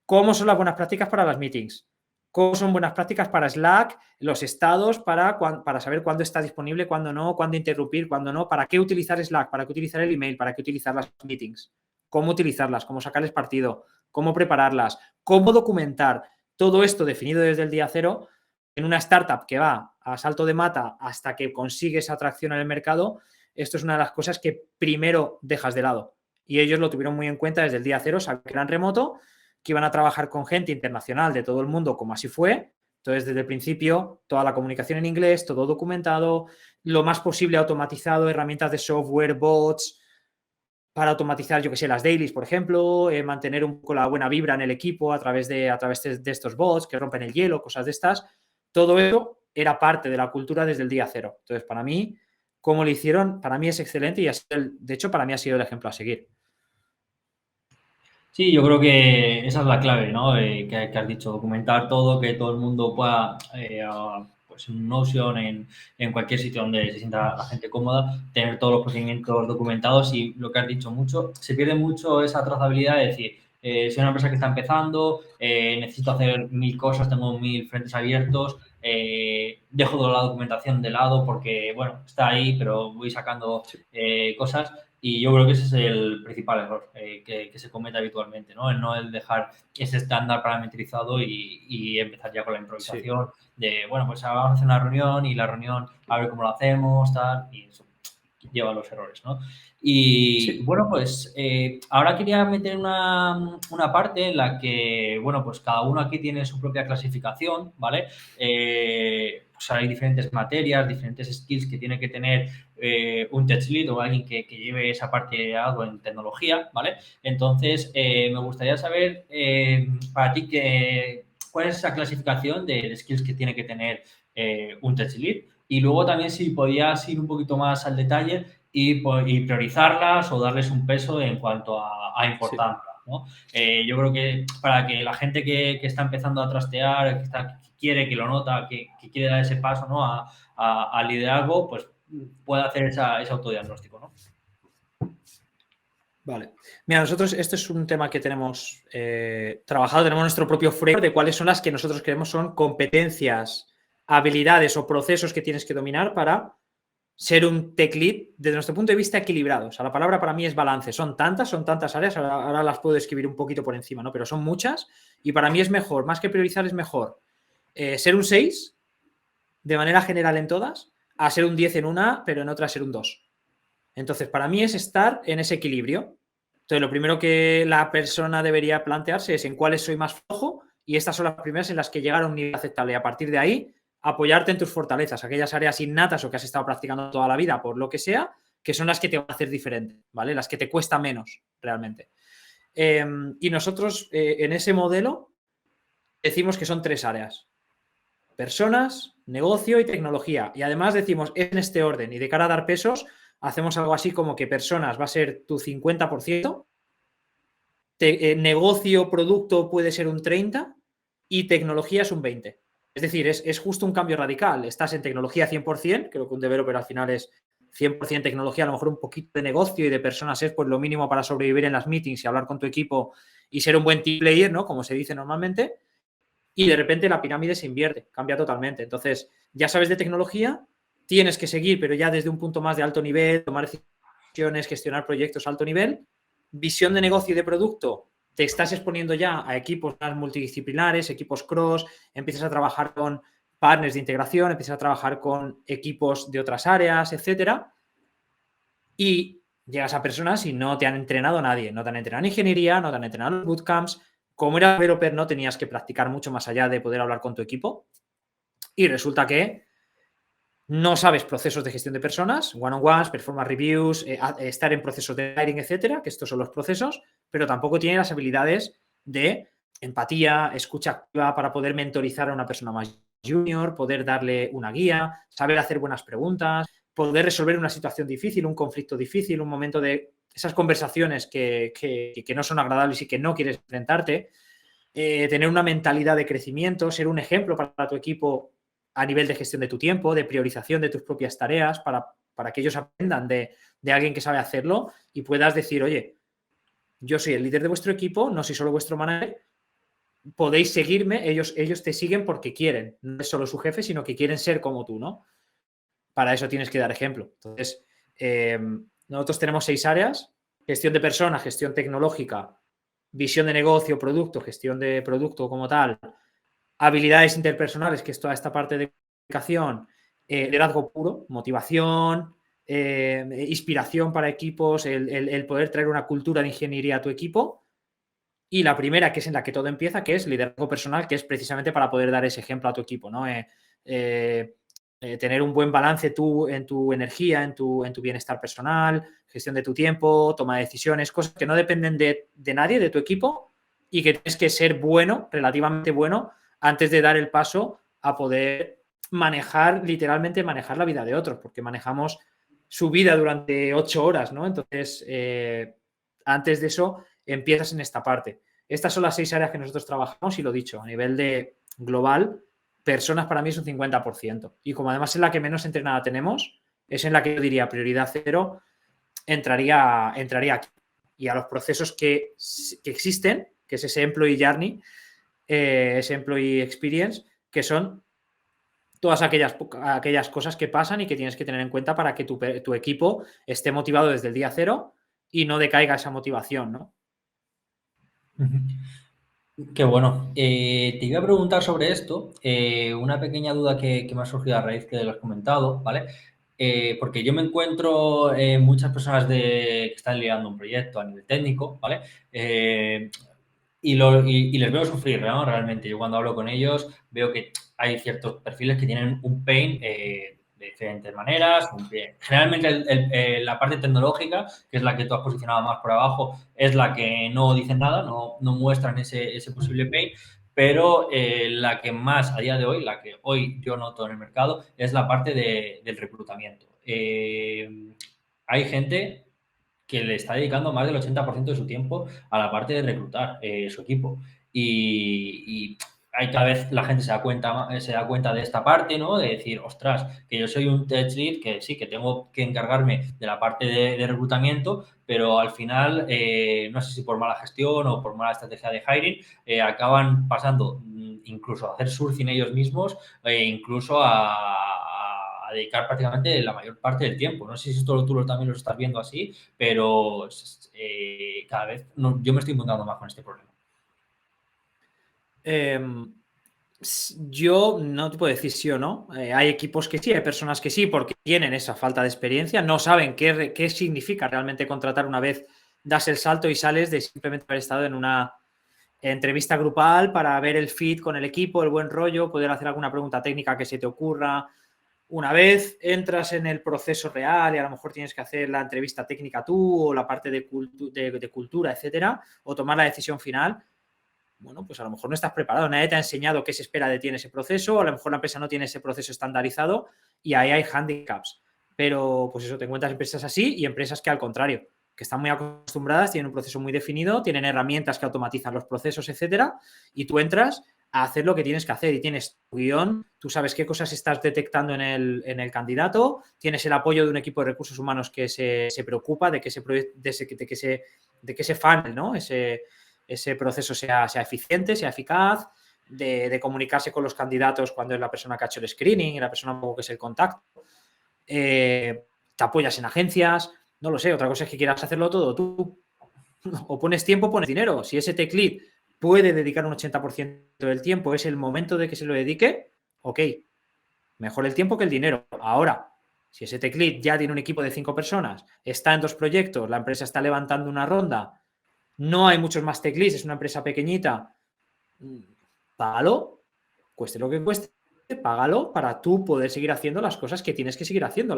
¿Cómo son las buenas prácticas para las meetings? ¿Cómo son buenas prácticas para Slack, los estados para saber cuándo está disponible, cuándo no, cuándo interrumpir, cuándo no? ¿Para qué utilizar Slack? ¿Para qué utilizar el email? ¿Para qué utilizar las meetings? ¿Cómo utilizarlas? ¿Cómo sacarles partido? ¿Cómo prepararlas? ¿Cómo documentar? Todo esto definido desde el día cero en una startup que va a salto de mata hasta que consigue esa atracción en el mercado. Esto es una de las cosas que primero dejas de lado. Y ellos lo tuvieron muy en cuenta desde el día cero, sabían que eran remoto, que iban a trabajar con gente internacional de todo el mundo, como así fue. Entonces, desde el principio, toda la comunicación en inglés, todo documentado, lo más posible automatizado, herramientas de software, bots, para automatizar, yo que sé, las dailies, por ejemplo, mantener un poco la buena vibra en el equipo a través de estos bots que rompen el hielo, cosas de estas. Todo eso era parte de la cultura desde el día cero. Entonces, para mí, cómo lo hicieron, para mí es excelente y de hecho, para mí ha sido el ejemplo a seguir. Sí, yo creo que esa es la clave, ¿no? Que has dicho, documentar todo, que todo el mundo pueda, pues en Notion, en cualquier sitio donde se sienta la gente cómoda, tener todos los procedimientos documentados y lo que has dicho mucho, se pierde mucho esa trazabilidad de decir, soy una empresa que está empezando, necesito hacer 1000 cosas, tengo 1000 frentes abiertos, dejo toda la documentación de lado porque, bueno, está ahí, pero voy sacando cosas. Y yo creo que ese es el principal error que se comete habitualmente, ¿no? El dejar ese estándar parametrizado y empezar ya con la improvisación de, bueno, pues vamos a hacer una reunión y la reunión a ver cómo lo hacemos, tal, y eso lleva a los errores, ¿no? Y bueno, pues ahora quería meter una parte en la que, bueno, pues cada uno aquí tiene su propia clasificación, ¿vale? Pues hay diferentes materias, diferentes skills que tiene que tener un tech lead o alguien que lleve esa parte de algo en tecnología, ¿vale? Entonces, me gustaría saber para ti cuál es esa clasificación de skills que tiene que tener un tech lead y luego también si podías ir un poquito más al detalle y priorizarlas o darles un peso en cuanto a importancia, ¿no? Yo creo que para que la gente que está empezando a trastear, que quiere, que lo nota, que quiere dar ese paso, ¿no? Al liderazgo, pues pueda hacer ese autodiagnóstico, ¿no? Vale. Mira, nosotros, esto es un tema que tenemos trabajado, tenemos nuestro propio framework de cuáles son las que nosotros creemos son competencias, habilidades o procesos que tienes que dominar para ser un tech lead desde nuestro punto de vista equilibrado. O sea, la palabra para mí es balance. Son tantas áreas, ahora las puedo escribir un poquito por encima, ¿no? Pero son muchas y para mí es mejor, más que priorizar, es mejor ser un 6 de manera general en todas, a ser un 10 en una, pero en otra ser un 2. Entonces, para mí es estar en ese equilibrio. Entonces, lo primero que la persona debería plantearse es en cuáles soy más flojo y estas son las primeras en las que llegar a un nivel aceptable. Y a partir de ahí, apoyarte en tus fortalezas, aquellas áreas innatas o que has estado practicando toda la vida por lo que sea, que son las que te van a hacer diferente, ¿vale? Las que te cuesta menos realmente. Y nosotros en ese modelo decimos que son 3 áreas. Personas, negocio y tecnología. Y además decimos en este orden y de cara a dar pesos, hacemos algo así como que personas va a ser tu 50%, negocio, producto puede ser un 30% y tecnología es un 20%. Es decir, es justo un cambio radical. Estás en tecnología 100%, creo que un developer al final es 100% tecnología, a lo mejor un poquito de negocio y de personas es pues lo mínimo para sobrevivir en las meetings y hablar con tu equipo y ser un buen team player, ¿no? Como se dice normalmente. Y de repente la pirámide se invierte, cambia totalmente. Entonces, ya sabes de tecnología, tienes que seguir, pero ya desde un punto más de alto nivel, tomar decisiones, gestionar proyectos a alto nivel. Visión de negocio y de producto, te estás exponiendo ya a equipos más multidisciplinares, equipos cross, empiezas a trabajar con partners de integración, empiezas a trabajar con equipos de otras áreas, etcétera. Y llegas a personas y no te han entrenado nadie, no te han entrenado en ingeniería, no te han entrenado en bootcamps. Como era developer, no tenías que practicar mucho más allá de poder hablar con tu equipo. Y resulta que no sabes procesos de gestión de personas, one-on-ones, performance reviews, estar en procesos de hiring, etcétera, que estos son los procesos, pero tampoco tiene las habilidades de empatía, escucha activa para poder mentorizar a una persona más junior, poder darle una guía, saber hacer buenas preguntas, poder resolver una situación difícil, un conflicto difícil, un momento de esas conversaciones que no son agradables y que no quieres enfrentarte, tener una mentalidad de crecimiento, ser un ejemplo para tu equipo a nivel de gestión de tu tiempo, de priorización de tus propias tareas, para que ellos aprendan de alguien que sabe hacerlo y puedas decir, oye, yo soy el líder de vuestro equipo, no soy solo vuestro manager, podéis seguirme, ellos te siguen porque quieren, no es solo su jefe, sino que quieren ser como tú, ¿no? Para eso tienes que dar ejemplo. Entonces, nosotros tenemos 6 áreas: gestión de personas, gestión tecnológica, visión de negocio, producto, gestión de producto como tal, habilidades interpersonales, que es toda esta parte de comunicación, liderazgo puro, motivación, inspiración para equipos, el poder traer una cultura de ingeniería a tu equipo. Y la primera, que es en la que todo empieza, que es liderazgo personal, que es precisamente para poder dar ese ejemplo a tu equipo, ¿no? Tener un buen balance tú en tu energía, en tu bienestar personal, gestión de tu tiempo, toma de decisiones, cosas que no dependen de nadie, de tu equipo, y que tienes que ser bueno, relativamente bueno, antes de dar el paso a poder literalmente manejar la vida de otros, porque manejamos su vida durante 8 horas, ¿no? Entonces, antes de eso, empiezas en esta parte. Estas son las 6 áreas que nosotros trabajamos y lo dicho, a nivel de global, personas para mí es un 50%. Y como además es la que menos entrenada tenemos, es en la que yo diría prioridad 0, entraría aquí. Y a los procesos que existen, que es ese Employee Journey, ese Employee Experience, que son todas aquellas cosas que pasan y que tienes que tener en cuenta para que tu equipo esté motivado desde el día 0 y no decaiga esa motivación, ¿no? Qué bueno. Te iba a preguntar sobre esto, una pequeña duda que me ha surgido a raíz que lo has comentado, ¿vale? Porque yo me encuentro muchas personas que están liderando un proyecto a nivel técnico, ¿vale? Y les veo sufrir, ¿no? Realmente, yo cuando hablo con ellos veo que hay ciertos perfiles que tienen un pain de diferentes maneras. Generalmente la parte tecnológica, que es la que tú has posicionado más por abajo, es la que no dicen nada, no muestran ese posible pain, pero la que más a día de hoy, la que hoy yo noto en el mercado, es la parte del reclutamiento. Hay gente que le está dedicando más del 80% de su tiempo a la parte de reclutar su equipo. Y hay cada vez la gente se da cuenta de esta parte, ¿no? De decir, ostras, que yo soy un tech lead, que sí, que tengo que encargarme de la parte de reclutamiento, pero al final, no sé si por mala gestión o por mala estrategia de hiring, acaban pasando incluso a hacer sourcing ellos mismos, incluso a dedicar prácticamente la mayor parte del tiempo. No sé si esto tú también lo estás viendo así, pero cada vez yo me estoy encontrando más con este problema. Yo no te puedo decir sí o no. Hay equipos que sí, hay personas que sí, porque tienen esa falta de experiencia, no saben qué significa realmente contratar una vez das el salto y sales de simplemente haber estado en una entrevista grupal para ver el fit con el equipo, el buen rollo, poder hacer alguna pregunta técnica que se te ocurra. Una vez entras en el proceso real y a lo mejor tienes que hacer la entrevista técnica tú o la parte de cultura, etcétera, o tomar la decisión final, bueno, pues a lo mejor no estás preparado, nadie te ha enseñado qué se espera de ti en ese proceso, o a lo mejor la empresa no tiene ese proceso estandarizado y ahí hay handicaps. Pero pues eso, te encuentras empresas así y empresas que al contrario, que están muy acostumbradas, tienen un proceso muy definido, tienen herramientas que automatizan los procesos, etcétera, y tú entras a hacer lo que tienes que hacer y tienes tu guión, tú sabes qué cosas estás detectando en el candidato, tienes el apoyo de un equipo de recursos humanos que se preocupa de que ese funnel, ¿no? Ese proceso sea eficiente, sea eficaz, de comunicarse con los candidatos cuando es la persona que ha hecho el screening y la persona que es el contacto. Te apoyas en agencias, no lo sé, otra cosa es que quieras hacerlo todo tú. O pones tiempo o pones dinero. Si ese tech lead puede dedicar un 80% del tiempo, es el momento de que se lo dedique, ok, mejor el tiempo que el dinero. Ahora, si ese tech lead ya tiene un equipo de 5 personas, está en 2 proyectos, la empresa está levantando una ronda, no hay muchos más tech leads, es una empresa pequeñita, págalo, cueste lo que cueste, págalo para tú poder seguir haciendo las cosas que tienes que seguir haciendo.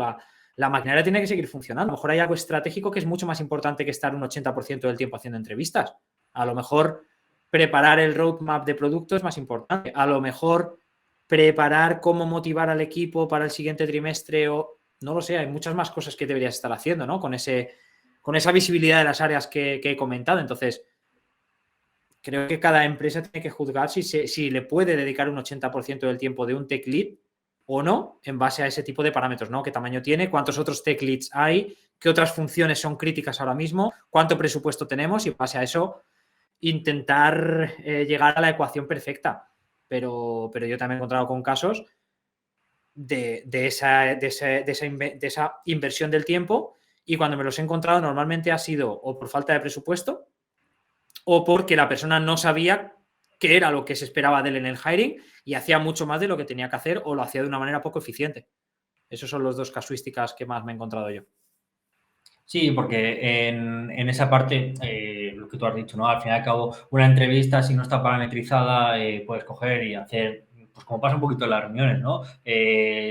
La maquinaria tiene que seguir funcionando. A lo mejor hay algo estratégico que es mucho más importante que estar un 80% del tiempo haciendo entrevistas. A lo mejor preparar el roadmap de producto es más importante. A lo mejor preparar cómo motivar al equipo para el siguiente trimestre o no lo sé, hay muchas más cosas que deberías estar haciendo, ¿no? Con ese con esa visibilidad de las áreas que he comentado. Entonces, creo que cada empresa tiene que juzgar si le puede dedicar un 80% del tiempo de un tech lead o no, en base a ese tipo de parámetros, ¿no? ¿Qué tamaño tiene? ¿Cuántos otros tech leads hay? ¿Qué otras funciones son críticas ahora mismo? ¿Cuánto presupuesto tenemos? Y en base a eso, intentar llegar a la ecuación perfecta. Pero yo también he encontrado con casos de esa inversión del tiempo, y cuando me los he encontrado normalmente ha sido o por falta de presupuesto o porque la persona no sabía qué era lo que se esperaba de él en el hiring y hacía mucho más de lo que tenía que hacer o lo hacía de una manera poco eficiente. Esos son los dos casuísticas que más me he encontrado yo. Sí, porque en esa parte, lo que tú has dicho, ¿no? Al fin y al cabo, una entrevista, si no está parametrizada, puedes coger y hacer, pues como pasa un poquito en las reuniones, ¿no?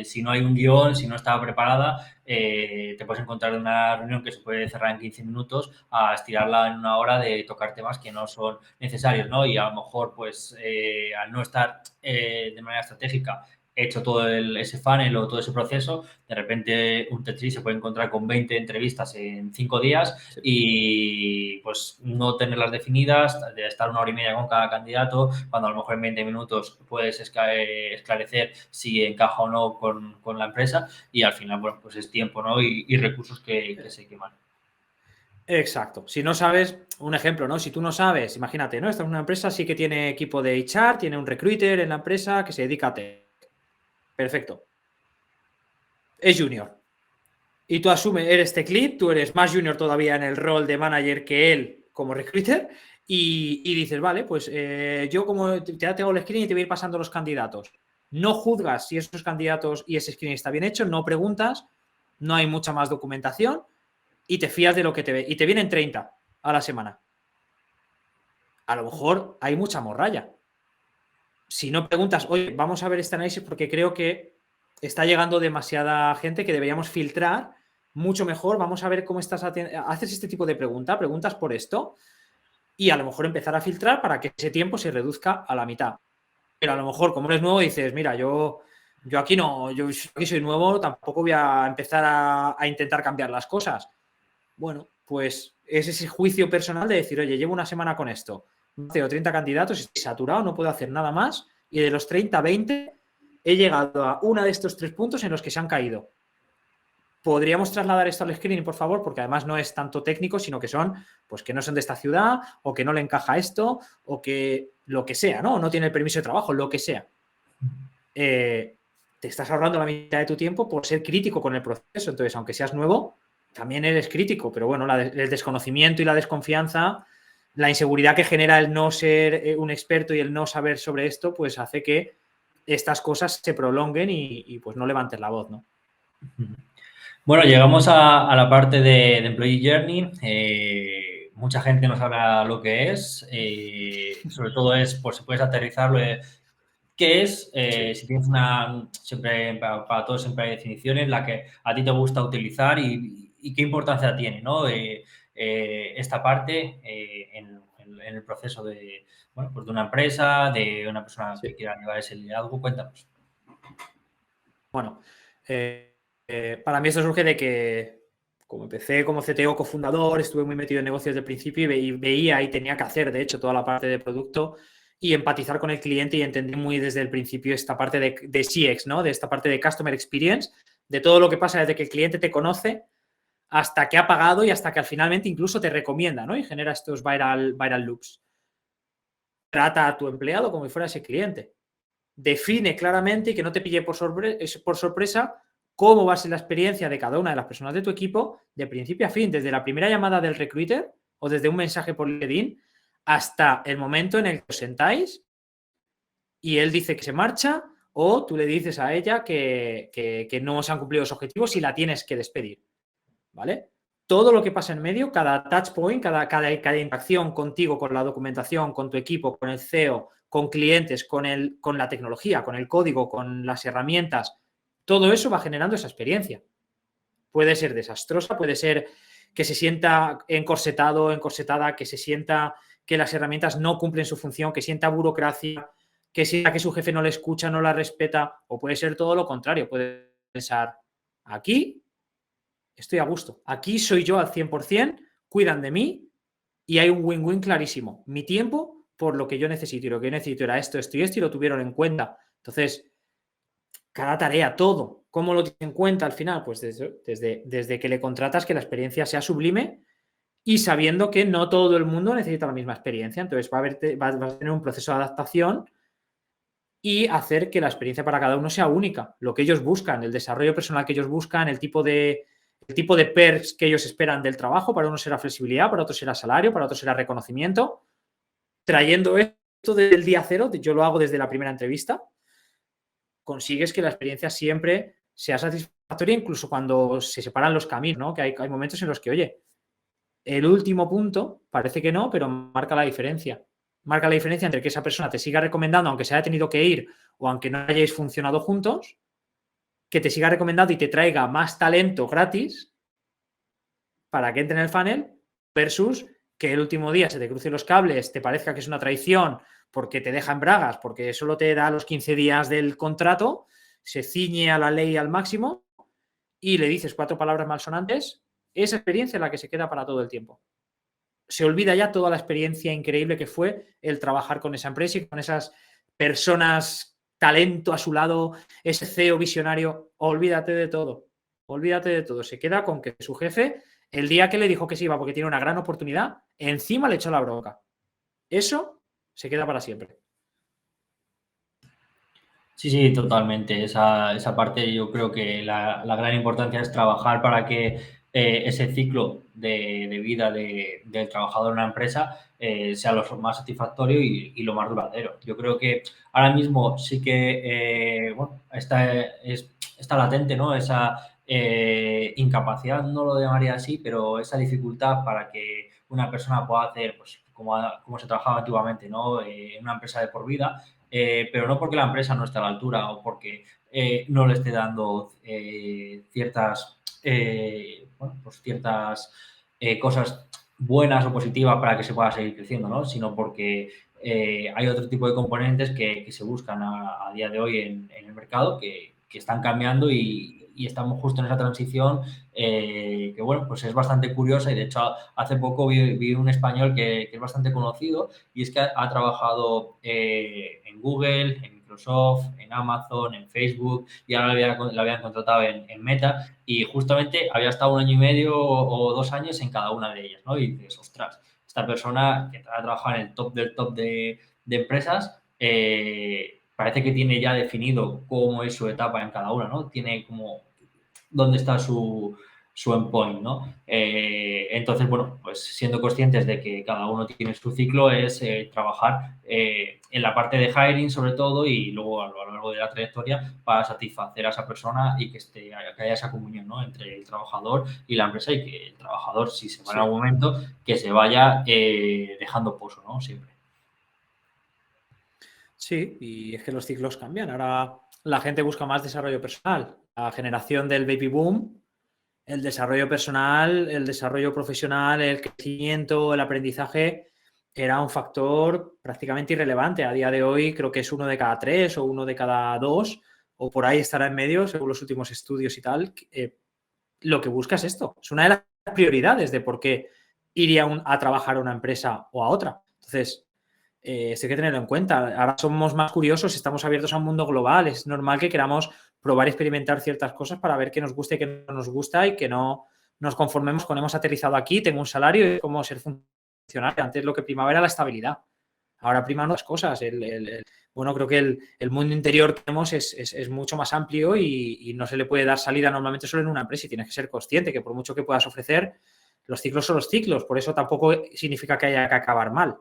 Si no hay un guión, si no está preparada, te puedes encontrar en una reunión que se puede cerrar en 15 minutos a estirarla en una hora de tocar temas que no son necesarios, ¿no? Y a lo mejor, pues, al no estar de manera estratégica hecho todo ese funnel o todo ese proceso, de repente un tech lead se puede encontrar con 20 entrevistas en 5 días Sí. y pues no tenerlas definidas, de estar una hora y media con cada candidato, cuando a lo mejor en 20 minutos puedes esclarecer si encaja o no con la empresa y al final, bueno, pues es tiempo, ¿no? Y recursos que se queman. Exacto. Si no sabes, un ejemplo, ¿no? Si tú no sabes, imagínate, ¿no? Esta es una empresa, sí que tiene equipo de HR, tiene un recruiter en la empresa que se dedica a tech. Perfecto. Es junior. Y tú asumes, eres tech lead, tú eres más junior todavía en el rol de manager que él como recruiter, y dices, vale, pues yo como ya tengo el screening y te voy a ir pasando los candidatos. No juzgas si esos candidatos y ese screening está bien hecho, no preguntas, no hay mucha más documentación y te fías de lo que te ve. Y te vienen 30 a la semana. A lo mejor hay mucha morralla. Si no preguntas, oye, vamos a ver este análisis porque creo que está llegando demasiada gente que deberíamos filtrar mucho mejor. Vamos a ver cómo estás haces este tipo de preguntas por esto y a lo mejor empezar a filtrar para que ese tiempo se reduzca a la mitad. Pero a lo mejor, como eres nuevo, dices, mira, yo aquí no, yo aquí soy nuevo, tampoco voy a empezar a intentar cambiar las cosas. Bueno, pues es ese juicio personal de decir, oye, llevo una semana con esto, tengo 30 candidatos, estoy saturado, no puedo hacer nada más, y de los 30, 20 he llegado a uno de estos 3 puntos en los que se han caído. ¿Podríamos trasladar esto al screening, por favor? Porque además no es tanto técnico, sino que son, pues que no son de esta ciudad, o que no le encaja esto, o que lo que sea, ¿no? O no tiene el permiso de trabajo, lo que sea. Te estás ahorrando la mitad de tu tiempo por ser crítico con el proceso. Entonces, aunque seas nuevo, también eres crítico, pero bueno, el desconocimiento y la desconfianza, la inseguridad que genera el no ser un experto y el no saber sobre esto, pues hace que estas cosas se prolonguen y pues no levantes la voz, ¿no? Bueno, llegamos a la parte de Employee Journey. Mucha gente no sabe lo que es. Sobre todo es, pues si puedes aterrizarlo, ¿qué es? Sí. Si tienes siempre, para todos siempre hay definiciones, la que a ti te gusta utilizar y qué importancia tiene, ¿no? Esta parte en el proceso de, bueno, pues de una empresa, de una persona que Sí. quiera llevar ese liderazgo. Cuéntanos. Bueno, para mí esto surge de que, como empecé como CTO cofundador, estuve muy metido en negocios desde el principio y veía y tenía que hacer, de hecho, toda la parte de producto y empatizar con el cliente y entendí muy desde el principio esta parte de CX, ¿no? De esta parte de Customer Experience, de todo lo que pasa desde que el cliente te conoce hasta que ha pagado y hasta que finalmente incluso te recomienda, ¿no? Y genera estos viral loops. Trata a tu empleado como si fuera ese cliente. Define claramente y que no te pille por sorpresa cómo va a ser la experiencia de cada una de las personas de tu equipo de principio a fin, desde la primera llamada del recruiter o desde un mensaje por LinkedIn hasta el momento en el que os sentáis y él dice que se marcha o tú le dices a ella que no se han cumplido los objetivos y la tienes que despedir, ¿vale? Todo lo que pasa en medio, cada touch point, cada interacción contigo, con la documentación, con tu equipo, con el CEO, con clientes, con la tecnología, con el código, con las herramientas, todo eso va generando esa experiencia. Puede ser desastrosa, puede ser que se sienta encorsetado, encorsetada, que se sienta que las herramientas no cumplen su función, que sienta burocracia, que sienta que su jefe no le escucha, no la respeta, o puede ser todo lo contrario, puede pensar, aquí estoy a gusto. Aquí soy yo al 100%, cuidan de mí y hay un win-win clarísimo. Mi tiempo por lo que yo necesito, y lo que yo necesito era esto, esto y esto, y lo tuvieron en cuenta. Entonces, cada tarea, todo, ¿cómo lo tienen en cuenta al final? Pues desde que le contratas, que la experiencia sea sublime y sabiendo que no todo el mundo necesita la misma experiencia. Entonces vas a tener un proceso de adaptación y hacer que la experiencia para cada uno sea única. Lo que ellos buscan, el desarrollo personal que ellos buscan, el tipo de perks que ellos esperan del trabajo. Para uno será flexibilidad, para otro será salario, para otro será reconocimiento. Trayendo esto del día cero, yo lo hago desde la primera entrevista, consigues que la experiencia siempre sea satisfactoria, incluso cuando se separan los caminos, ¿no? Que hay momentos en los que, oye, el último punto parece que no, pero marca la diferencia. Marca la diferencia entre que esa persona te siga recomendando, aunque se haya tenido que ir o aunque no hayáis funcionado juntos, que te siga recomendando y te traiga más talento gratis para que entre en el funnel, versus que el último día se te crucen los cables, te parezca que es una traición porque te deja en bragas, porque solo te da los 15 días del contrato, se ciñe a la ley al máximo y le dices 4 palabras malsonantes, esa experiencia es la que se queda para todo el tiempo. Se olvida ya toda la experiencia increíble que fue el trabajar con esa empresa y con esas personas, talento a su lado, ese CEO visionario. Olvídate de todo. Olvídate de todo. Se queda con que su jefe, el día que le dijo que se iba porque tiene una gran oportunidad, encima le echó la bronca. Eso se queda para siempre. Sí, sí, totalmente. Esa parte yo creo que la gran importancia es trabajar para que ese ciclo de vida del trabajador en una empresa sea lo más satisfactorio y lo más duradero. Yo creo que ahora mismo sí que bueno, está latente, ¿no? Esa incapacidad, no lo llamaría así, pero esa dificultad para que una persona pueda hacer, pues, como se trabajaba antiguamente, ¿no? En una empresa de por vida, pero no porque la empresa no esté a la altura o porque no le esté dando bueno, pues ciertas cosas buenas o positivas para que se pueda seguir creciendo, ¿no? Sino porque hay otro tipo de componentes que se buscan a día de hoy en el mercado que están cambiando y estamos justo en esa transición que, bueno, pues es bastante curiosa y de hecho hace poco vi un español que es bastante conocido y es que ha trabajado en Google, en Microsoft, en Amazon, en Facebook y ahora le habían contratado en Meta y justamente había estado 1 año y medio o 2 años en cada una de ellas, ¿no? Y dices, ostras, esta persona que ha trabajado en el top del top de empresas parece que tiene ya definido cómo es su etapa en cada una, ¿no? Tiene como dónde está su endpoint, ¿no? Entonces, bueno, pues siendo conscientes de que cada uno tiene su ciclo, es trabajar en la parte de hiring sobre todo y luego a lo largo de la trayectoria para satisfacer a esa persona y que haya esa comunión, ¿no? Entre el trabajador y la empresa y que el trabajador, si se va en algún momento, que se vaya dejando pozo, ¿no? Siempre. Sí, y es que los ciclos cambian. Ahora la gente busca más desarrollo personal. La generación del baby boom, el desarrollo personal, el desarrollo profesional, el crecimiento, el aprendizaje era un factor prácticamente irrelevante. A día de hoy creo que es 1 de cada 3 o 1 de cada 2 o por ahí estará en medio según los últimos estudios y tal. Lo que busca es esto. Es una de las prioridades de por qué iría a trabajar a una empresa o a otra. Entonces, esto hay que tenerlo en cuenta. Ahora somos más curiosos, estamos abiertos a un mundo global. Es normal que queramos probar y experimentar ciertas cosas para ver qué nos gusta y qué no nos gusta y que no nos conformemos con hemos aterrizado aquí, tengo un salario y cómo ser funcionario. Antes lo que primaba era la estabilidad. Ahora priman otras cosas. Bueno, creo que el mundo interior que tenemos es mucho más amplio y no se le puede dar salida normalmente solo en una empresa y tienes que ser consciente que por mucho que puedas ofrecer, los ciclos son los ciclos. Por eso tampoco significa que haya que acabar mal.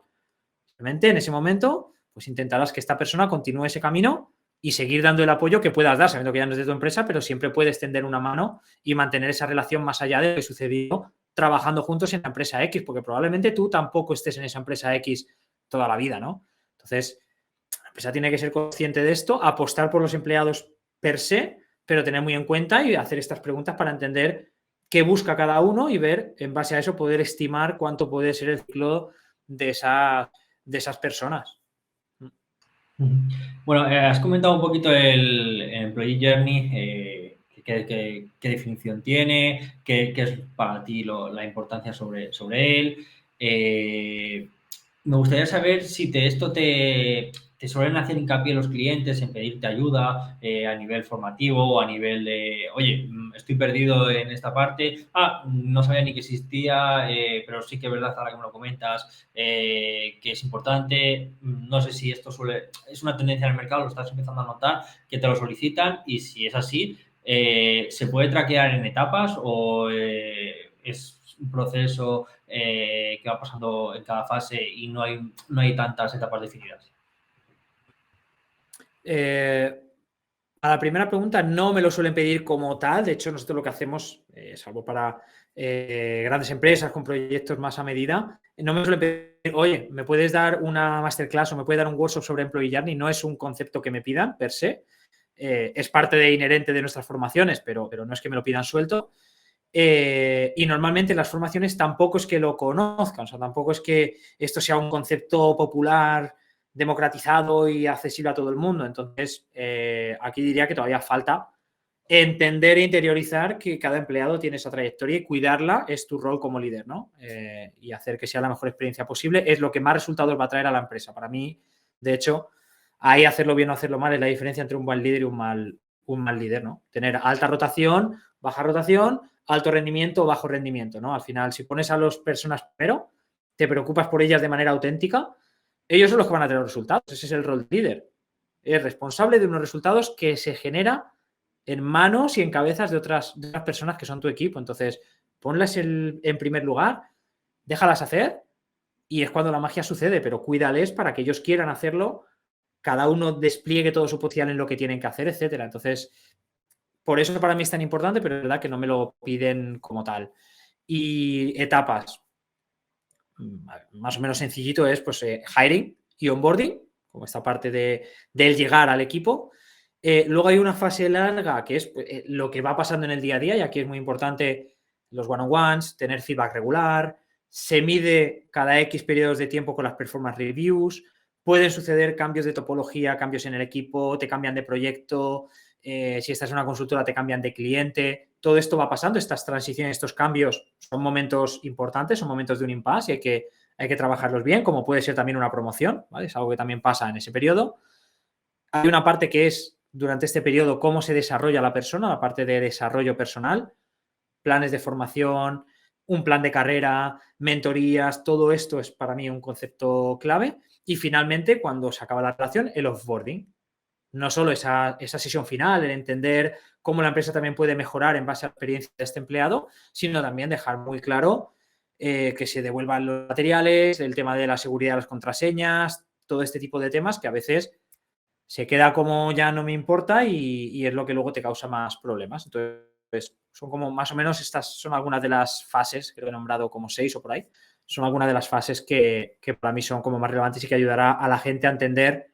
Simplemente en ese momento, pues intentarás que esta persona continúe ese camino y seguir dando el apoyo que puedas dar, sabiendo que ya no es de tu empresa, pero siempre puedes tender una mano y mantener esa relación más allá de lo que sucedió trabajando juntos en la empresa X, porque probablemente tú tampoco estés en esa empresa X toda la vida, ¿no? Entonces, la empresa tiene que ser consciente de esto, apostar por los empleados per se, pero tener muy en cuenta y hacer estas preguntas para entender qué busca cada uno y ver, en base a eso, poder estimar cuánto puede ser el ciclo de esas personas. Bueno, has comentado un poquito el Employee Journey, qué definición tiene, qué es para ti la importancia sobre él. Me gustaría saber si esto te suelen hacer hincapié los clientes en pedirte ayuda a nivel formativo o a nivel de, oye, estoy perdido en esta parte, no sabía ni que existía, pero sí que es verdad ahora que me lo comentas, que es importante. No sé si esto es una tendencia en el mercado, lo estás empezando a notar, que te lo solicitan, y si es así, ¿se puede traquear en etapas o es un proceso que va pasando en cada fase y no hay tantas etapas definidas? A la primera pregunta no me lo suelen pedir como tal. De hecho, nosotros lo que hacemos, salvo para grandes empresas con proyectos más a medida, no me suelen pedir, oye, ¿me puedes dar una masterclass o me puedes dar un workshop sobre Employee Journey? No es un concepto que me pidan per se. Es parte inherente de nuestras formaciones, pero no es que me lo pidan suelto. Y normalmente las formaciones tampoco es que lo conozcan, o sea, tampoco es que esto sea un concepto popular, democratizado y accesible a todo el mundo. Entonces, aquí diría que todavía falta entender e interiorizar que cada empleado tiene esa trayectoria y cuidarla es tu rol como líder, ¿no? Y hacer que sea la mejor experiencia posible es lo que más resultados va a traer a la empresa. Para mí, de hecho, ahí hacerlo bien o hacerlo mal es la diferencia entre un buen líder y un mal líder, ¿no? Tener alta rotación, baja rotación, alto rendimiento o bajo rendimiento, ¿no? Al final, si pones a las personas primero, te preocupas por ellas de manera auténtica, ellos son los que van a tener los resultados. Ese es el rol de líder. Es responsable de unos resultados que se genera en manos y en cabezas de otras personas que son tu equipo. Entonces, ponlas en primer lugar, déjalas hacer y es cuando la magia sucede, pero cuídales para que ellos quieran hacerlo, cada uno despliegue todo su potencial en lo que tienen que hacer, etcétera. Entonces, por eso para mí es tan importante, pero es verdad que no me lo piden como tal. Y etapas, más o menos sencillito es pues hiring y onboarding, como esta parte del llegar al equipo. Luego hay una fase larga que es lo que va pasando en el día a día, y aquí es muy importante los one-on-ones, tener feedback regular, se mide cada X periodos de tiempo con las performance reviews, pueden suceder cambios de topología, cambios en el equipo, te cambian de proyecto, si estás en una consultora te cambian de cliente, todo esto va pasando, estas transiciones, estos cambios son momentos importantes, son momentos de un impasse y hay que trabajarlos bien, como puede ser también una promoción, ¿vale? Es algo que también pasa en ese periodo. Hay una parte que es durante este periodo cómo se desarrolla la persona, la parte de desarrollo personal, planes de formación, un plan de carrera, mentorías, todo esto es para mí un concepto clave. Y finalmente, cuando se acaba la relación, el offboarding. No solo esa sesión final, el entender cómo la empresa también puede mejorar en base a la experiencia de este empleado, sino también dejar muy claro que se devuelvan los materiales, el tema de la seguridad de las contraseñas, todo este tipo de temas que a veces se queda como ya no me importa y es lo que luego te causa más problemas. Entonces, son como más o menos estas son algunas de las fases, creo que he nombrado como 6 o por ahí, son algunas de las fases que para mí son como más relevantes y que ayudará a la gente a entender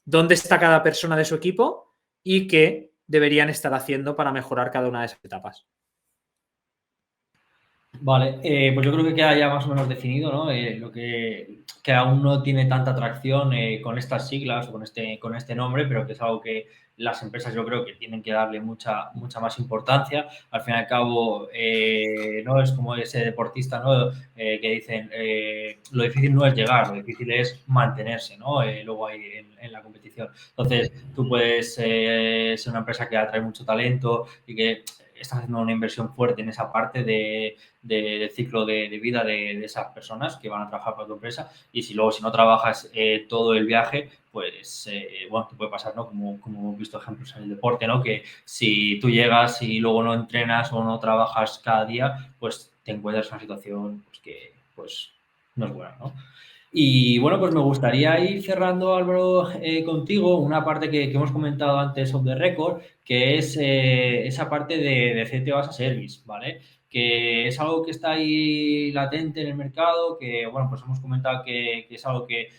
dónde está cada persona de su equipo y qué deberían estar haciendo para mejorar cada una de esas etapas. Vale, pues yo creo que queda ya más o menos definido, ¿no? Lo que aún no tiene tanta atracción con estas siglas o con este nombre, pero que es algo que las empresas yo creo que tienen que darle mucha más importancia. Al fin y al cabo, no es como ese deportista, ¿no? Que dicen, lo difícil no es llegar, lo difícil es mantenerse, ¿no? Luego ahí en la competición. Entonces, tú puedes ser una empresa que atrae mucho talento y que estás haciendo una inversión fuerte en esa parte del ciclo de vida de esas personas que van a trabajar para tu empresa, y si no trabajas todo el viaje, pues bueno, te puede pasar, ¿no? Como hemos visto ejemplos en el deporte, ¿no? Que si tú llegas y luego no entrenas o no trabajas cada día, pues te encuentras en una situación pues, que pues no es buena, ¿no? Y bueno, pues me gustaría ir cerrando, Álvaro, contigo una parte que hemos comentado antes of the record, que es esa parte de CTO as a Service, ¿vale? Que es algo que está ahí latente en el mercado, que bueno, pues hemos comentado que es algo que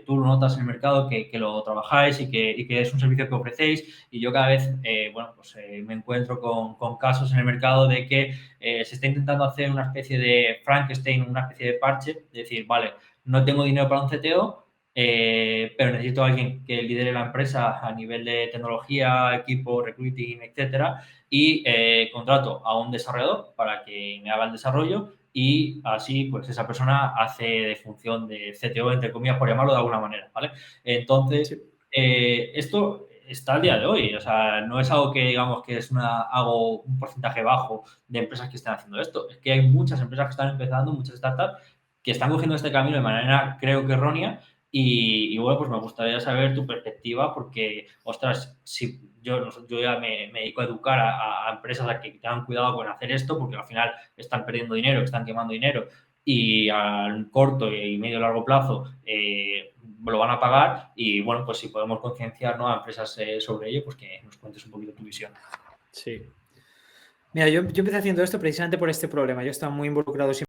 tú lo notas en el mercado, que lo trabajáis y que es un servicio que ofrecéis, y yo cada vez, bueno, pues me encuentro con casos en el mercado de que se está intentando hacer una especie de Frankenstein, una especie de parche, es decir, vale, no tengo dinero para un CTO, pero necesito a alguien que lidere la empresa a nivel de tecnología, equipo, recruiting, etcétera, y contrato a un desarrollador para que me haga el desarrollo y así pues esa persona hace de función de CTO, entre comillas, por llamarlo de alguna manera, ¿vale? Entonces, Sí. esto está al día de hoy, o sea, no es algo que digamos que es hago un porcentaje bajo de empresas que están haciendo esto, es que hay muchas empresas que están empezando, muchas startups que están cogiendo este camino de manera, creo que errónea, y bueno, pues me gustaría saber tu perspectiva porque, ostras, si yo ya me dedico a educar a empresas a que tengan cuidado con hacer esto porque al final están perdiendo dinero, están quemando dinero y al corto y medio largo plazo lo van a pagar y bueno, pues si podemos concienciar, ¿no?, a empresas sobre ello, pues que nos cuentes un poquito tu visión. Sí. Mira, yo empecé haciendo esto precisamente por este problema. Yo estaba muy involucrado siempre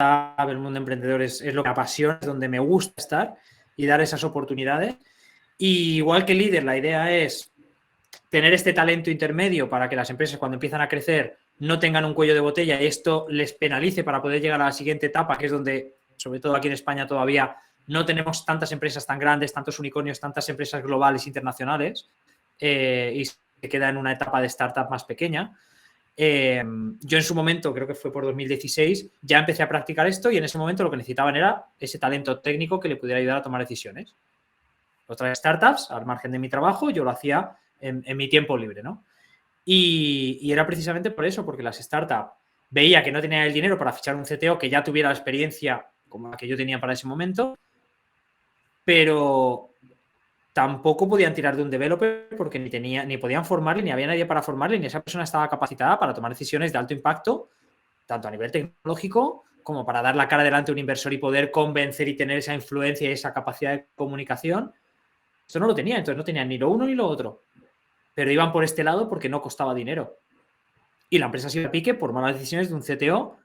en el mundo emprendedor, es lo que me apasiona, es donde me gusta estar y dar esas oportunidades. Y igual que líder, la idea es tener este talento intermedio para que las empresas cuando empiezan a crecer no tengan un cuello de botella y esto les penalice para poder llegar a la siguiente etapa, que es donde, sobre todo aquí en España todavía, no tenemos tantas empresas tan grandes, tantos unicornios, tantas empresas globales internacionales y se queda en una etapa de startup más pequeña. Yo en su momento, creo que fue por 2016, ya empecé a practicar esto y en ese momento lo que necesitaban era ese talento técnico que le pudiera ayudar a tomar decisiones. Otras startups, al margen de mi trabajo, yo lo hacía en mi tiempo libre, ¿no? Y era precisamente por eso, porque las startups veía que no tenían el dinero para fichar un CTO que ya tuviera la experiencia como la que yo tenía para ese momento, pero tampoco podían tirar de un developer porque ni podían formarle, ni había nadie para formarle, ni esa persona estaba capacitada para tomar decisiones de alto impacto, tanto a nivel tecnológico como para dar la cara delante a un inversor y poder convencer y tener esa influencia y esa capacidad de comunicación. Esto no lo tenía, entonces no tenían ni lo uno ni lo otro. Pero iban por este lado porque no costaba dinero. Y la empresa se iba a pique por malas decisiones de un CTO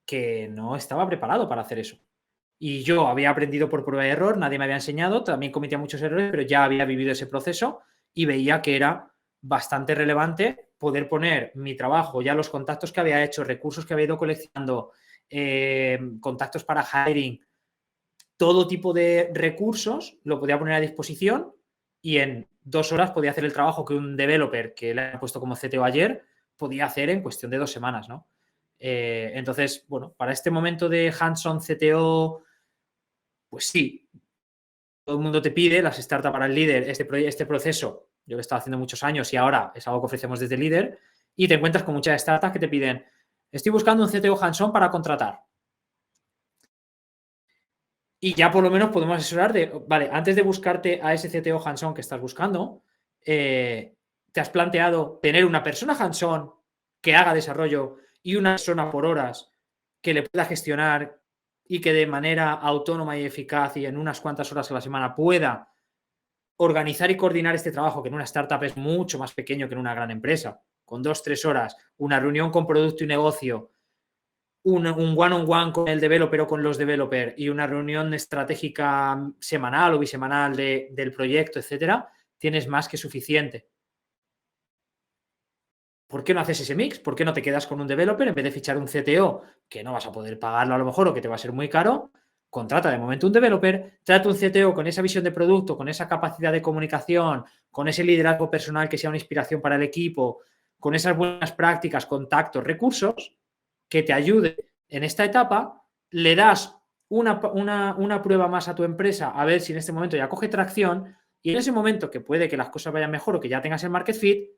que no estaba preparado para hacer eso. Y yo había aprendido por prueba y error, nadie me había enseñado, también cometía muchos errores, pero ya había vivido ese proceso y veía que era bastante relevante poder poner mi trabajo, ya los contactos que había hecho, recursos que había ido coleccionando, contactos para hiring, todo tipo de recursos lo podía poner a disposición y en 2 horas podía hacer el trabajo que un developer que le han puesto como CTO ayer podía hacer en cuestión de 2 semanas, ¿no? Entonces, bueno, para este momento de hands-on CTO, pues sí, todo el mundo te pide, las startups para el líder, este proceso, yo lo he estado haciendo muchos años y ahora es algo que ofrecemos desde líder, y te encuentras con muchas startups que te piden, estoy buscando un CTO hands-on para contratar. Y ya por lo menos podemos asesorar de, vale, antes de buscarte a ese CTO hands-on que estás buscando, te has planteado tener una persona hands-on que haga desarrollo y una persona por horas que le pueda gestionar y que de manera autónoma y eficaz y en unas cuantas horas a la semana pueda organizar y coordinar este trabajo, que en una startup es mucho más pequeño que en una gran empresa, con 2-3 horas, una reunión con producto y negocio, un one-on-one con el developer o con los developers y una reunión estratégica semanal o bisemanal del proyecto, etcétera, tienes más que suficiente. ¿Por qué no haces ese mix? ¿Por qué no te quedas con un developer en vez de fichar un CTO que no vas a poder pagarlo a lo mejor o que te va a ser muy caro? Contrata de momento un developer, trata un CTO con esa visión de producto, con esa capacidad de comunicación, con ese liderazgo personal que sea una inspiración para el equipo, con esas buenas prácticas, contactos, recursos que te ayude en esta etapa, le das una prueba más a tu empresa a ver si en este momento ya coge tracción y en ese momento que puede que las cosas vayan mejor o que ya tengas el market fit,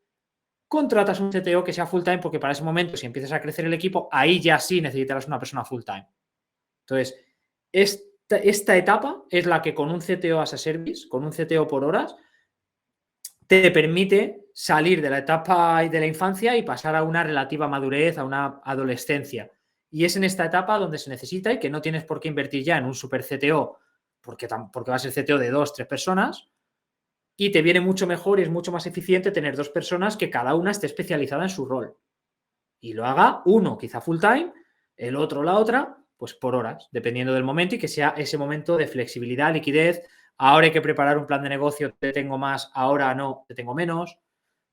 contratas un CTO que sea full time porque para ese momento, si empiezas a crecer el equipo, ahí ya sí necesitarás una persona full time. Entonces, esta etapa es la que con un CTO as a service, con un CTO por horas, te permite salir de la etapa de la infancia y pasar a una relativa madurez, a una adolescencia. Y es en esta etapa donde se necesita y que no tienes por qué invertir ya en un super CTO porque va a ser CTO de 2-3 personas, y te viene mucho mejor y es mucho más eficiente tener 2 personas que cada una esté especializada en su rol. Y lo haga uno, quizá full time, el otro, la otra, pues por horas, dependiendo del momento y que sea ese momento de flexibilidad, liquidez. Ahora hay que preparar un plan de negocio, te tengo más, ahora no, te tengo menos.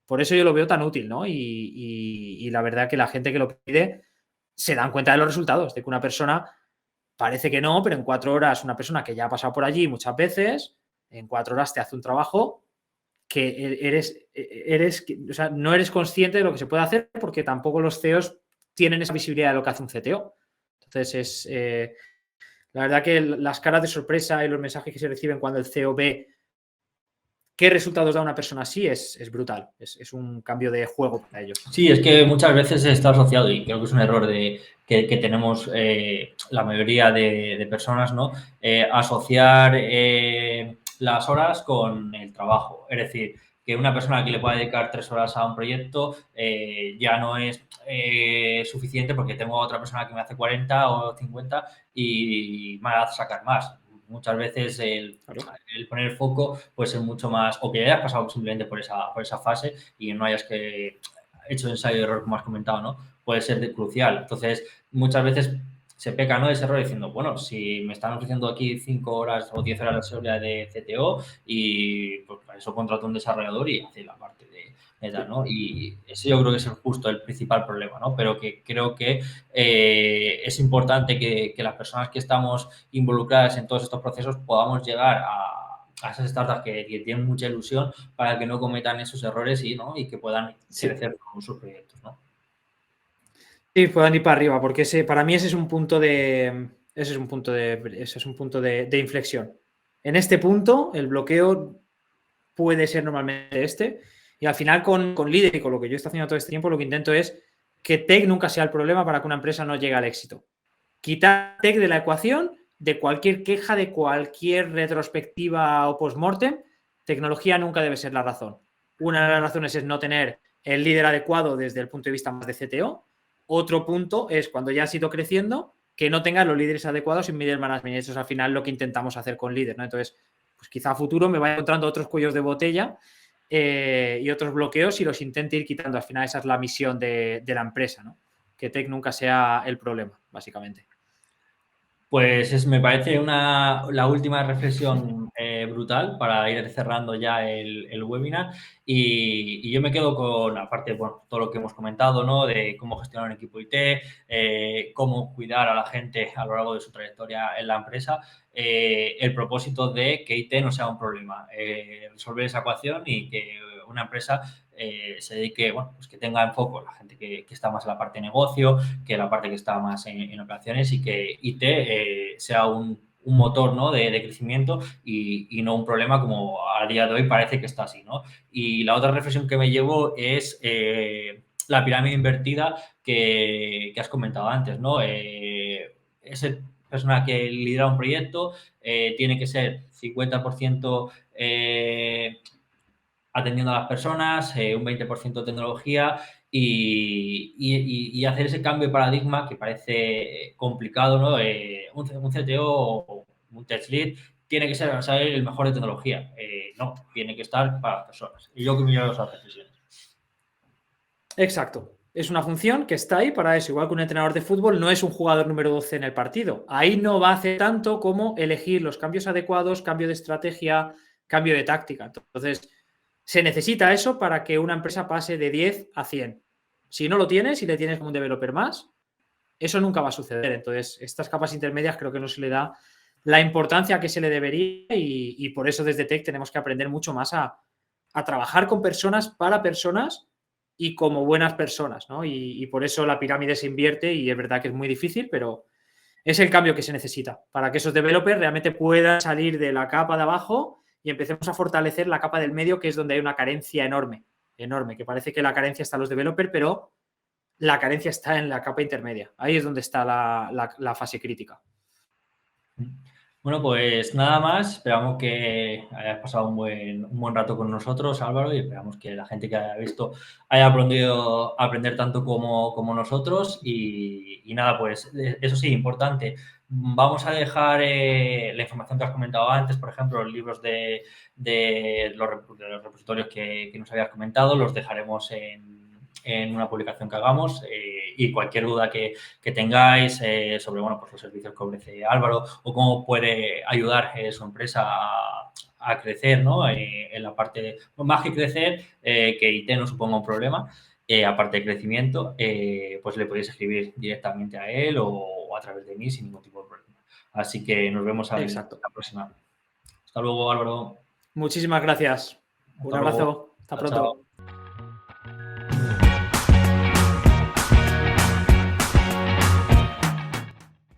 Por eso yo lo veo tan útil, ¿no? Y la verdad que la gente que lo pide se dan cuenta de los resultados, de que una persona Parece que no, pero en 4 horas una persona que ya ha pasado por allí muchas veces, en 4 horas te hace un trabajo que o sea, no eres consciente de lo que se puede hacer porque tampoco los CEOs tienen esa visibilidad de lo que hace un CTO. Entonces, la verdad que las caras de sorpresa y los mensajes que se reciben cuando el CEO ve qué resultados da una persona así es brutal. Es un cambio de juego para ellos. Sí, es que muchas veces está asociado, y creo que es un error que tenemos la mayoría de personas, ¿no? Asociar las horas con el trabajo. Es decir, que una persona que le pueda dedicar 3 horas a un proyecto ya no es suficiente porque tengo otra persona que me hace 40 o 50 y me va a sacar más. Muchas veces Claro. el poner el foco puede ser mucho más, o que hayas pasado simplemente por esa fase y no hayas hecho ensayo de error, como has comentado, ¿no? Puede ser crucial. Entonces, muchas veces se peca, ¿no?, de ese error diciendo, bueno, si me están ofreciendo aquí 5 horas o 10 horas de seguridad de CTO y pues para eso contrato a un desarrollador y hace la parte de tal, ¿no? Y ese yo creo que es justo el principal problema, ¿no? Pero que creo que es importante que las personas que estamos involucradas en todos estos procesos podamos llegar a esas startups que tienen mucha ilusión para que no cometan esos errores ¿no? Y que puedan Sí. crecer con sus proyectos, ¿no? Sí, puedan ir para arriba, porque para mí ese es un punto de inflexión. En este punto, el bloqueo puede ser normalmente y al final con líder y con lo que yo estoy haciendo todo este tiempo, lo que intento es que tech nunca sea el problema para que una empresa no llegue al éxito. Quitar tech de la ecuación, de cualquier queja, de cualquier retrospectiva o postmortem, tecnología nunca debe ser la razón. Una de las razones es no tener el líder adecuado desde el punto de vista más de CTO. Otro punto es cuando ya has ido creciendo, que no tengas los líderes adecuados en middle management. Eso es al final lo que intentamos hacer con líder, ¿no? Entonces, pues quizá a futuro me vaya encontrando otros cuellos de botella y otros bloqueos y los intente ir quitando. Al final esa es la misión de la empresa, ¿no? Que tech nunca sea el problema, básicamente. Pues me parece la última reflexión brutal para ir cerrando ya el webinar y yo me quedo con, aparte, bueno, todo lo que hemos comentado, ¿no? De cómo gestionar un equipo IT, cómo cuidar a la gente a lo largo de su trayectoria en la empresa, el propósito de que IT no sea un problema, resolver esa ecuación y que una empresa se dedique, bueno, pues que tenga en foco la gente que está más en la parte de negocio, que la parte que está más en operaciones y que IT sea un motor, ¿no?, de crecimiento y no un problema como a día de hoy parece que está así, ¿no? Y la otra reflexión que me llevo es la pirámide invertida que has comentado antes, ¿no? Esa persona que lidera un proyecto tiene que ser 50% atendiendo a las personas, un 20% tecnología y hacer ese cambio de paradigma que parece complicado, ¿no? Un CTO o un tech lead tiene que ser, saber el mejor de tecnología. No, tiene que estar para las personas. Y yo que me llevo esas reflexiones. Exacto. Es una función que está ahí para eso. Igual que un entrenador de fútbol no es un jugador número 12 en el partido. Ahí no va a hacer tanto como elegir los cambios adecuados, cambio de estrategia, cambio de táctica. Entonces, se necesita eso para que una empresa pase de 10 a 100. Si no lo tienes y le tienes como un developer más, eso nunca va a suceder. Entonces, estas capas intermedias creo que no se le da la importancia que se le debería y por eso desde Tech tenemos que aprender mucho más a trabajar con personas para personas y como buenas personas, ¿no? Y por eso la pirámide se invierte y es verdad que es muy difícil, pero es el cambio que se necesita para que esos developers realmente puedan salir de la capa de abajo y empecemos a fortalecer la capa del medio, que es donde hay una carencia enorme, enorme, que parece que la carencia está en los developers, pero la carencia está en la capa intermedia. Ahí es donde está la fase crítica. Bueno, pues nada más. Esperamos que hayas pasado un buen rato con nosotros, Álvaro, y esperamos que la gente que haya visto haya aprendido a aprender tanto como nosotros. Y nada, pues eso sí, importante. Vamos a dejar la información que has comentado antes, por ejemplo, los libros de los repositorios que nos habías comentado, los dejaremos en una publicación que hagamos y cualquier duda que tengáis sobre bueno, pues los servicios que ofrece Álvaro o cómo puede ayudar su empresa a crecer, ¿no? En la parte de, más que crecer, que IT no suponga un problema, aparte de crecimiento, pues le podéis escribir directamente a él o a través de mí sin ningún tipo de problema. Así que nos vemos en Exacto. la próxima. Hasta luego, Álvaro. Muchísimas gracias. Un Hasta luego. abrazo. Hasta Chao, chao. pronto.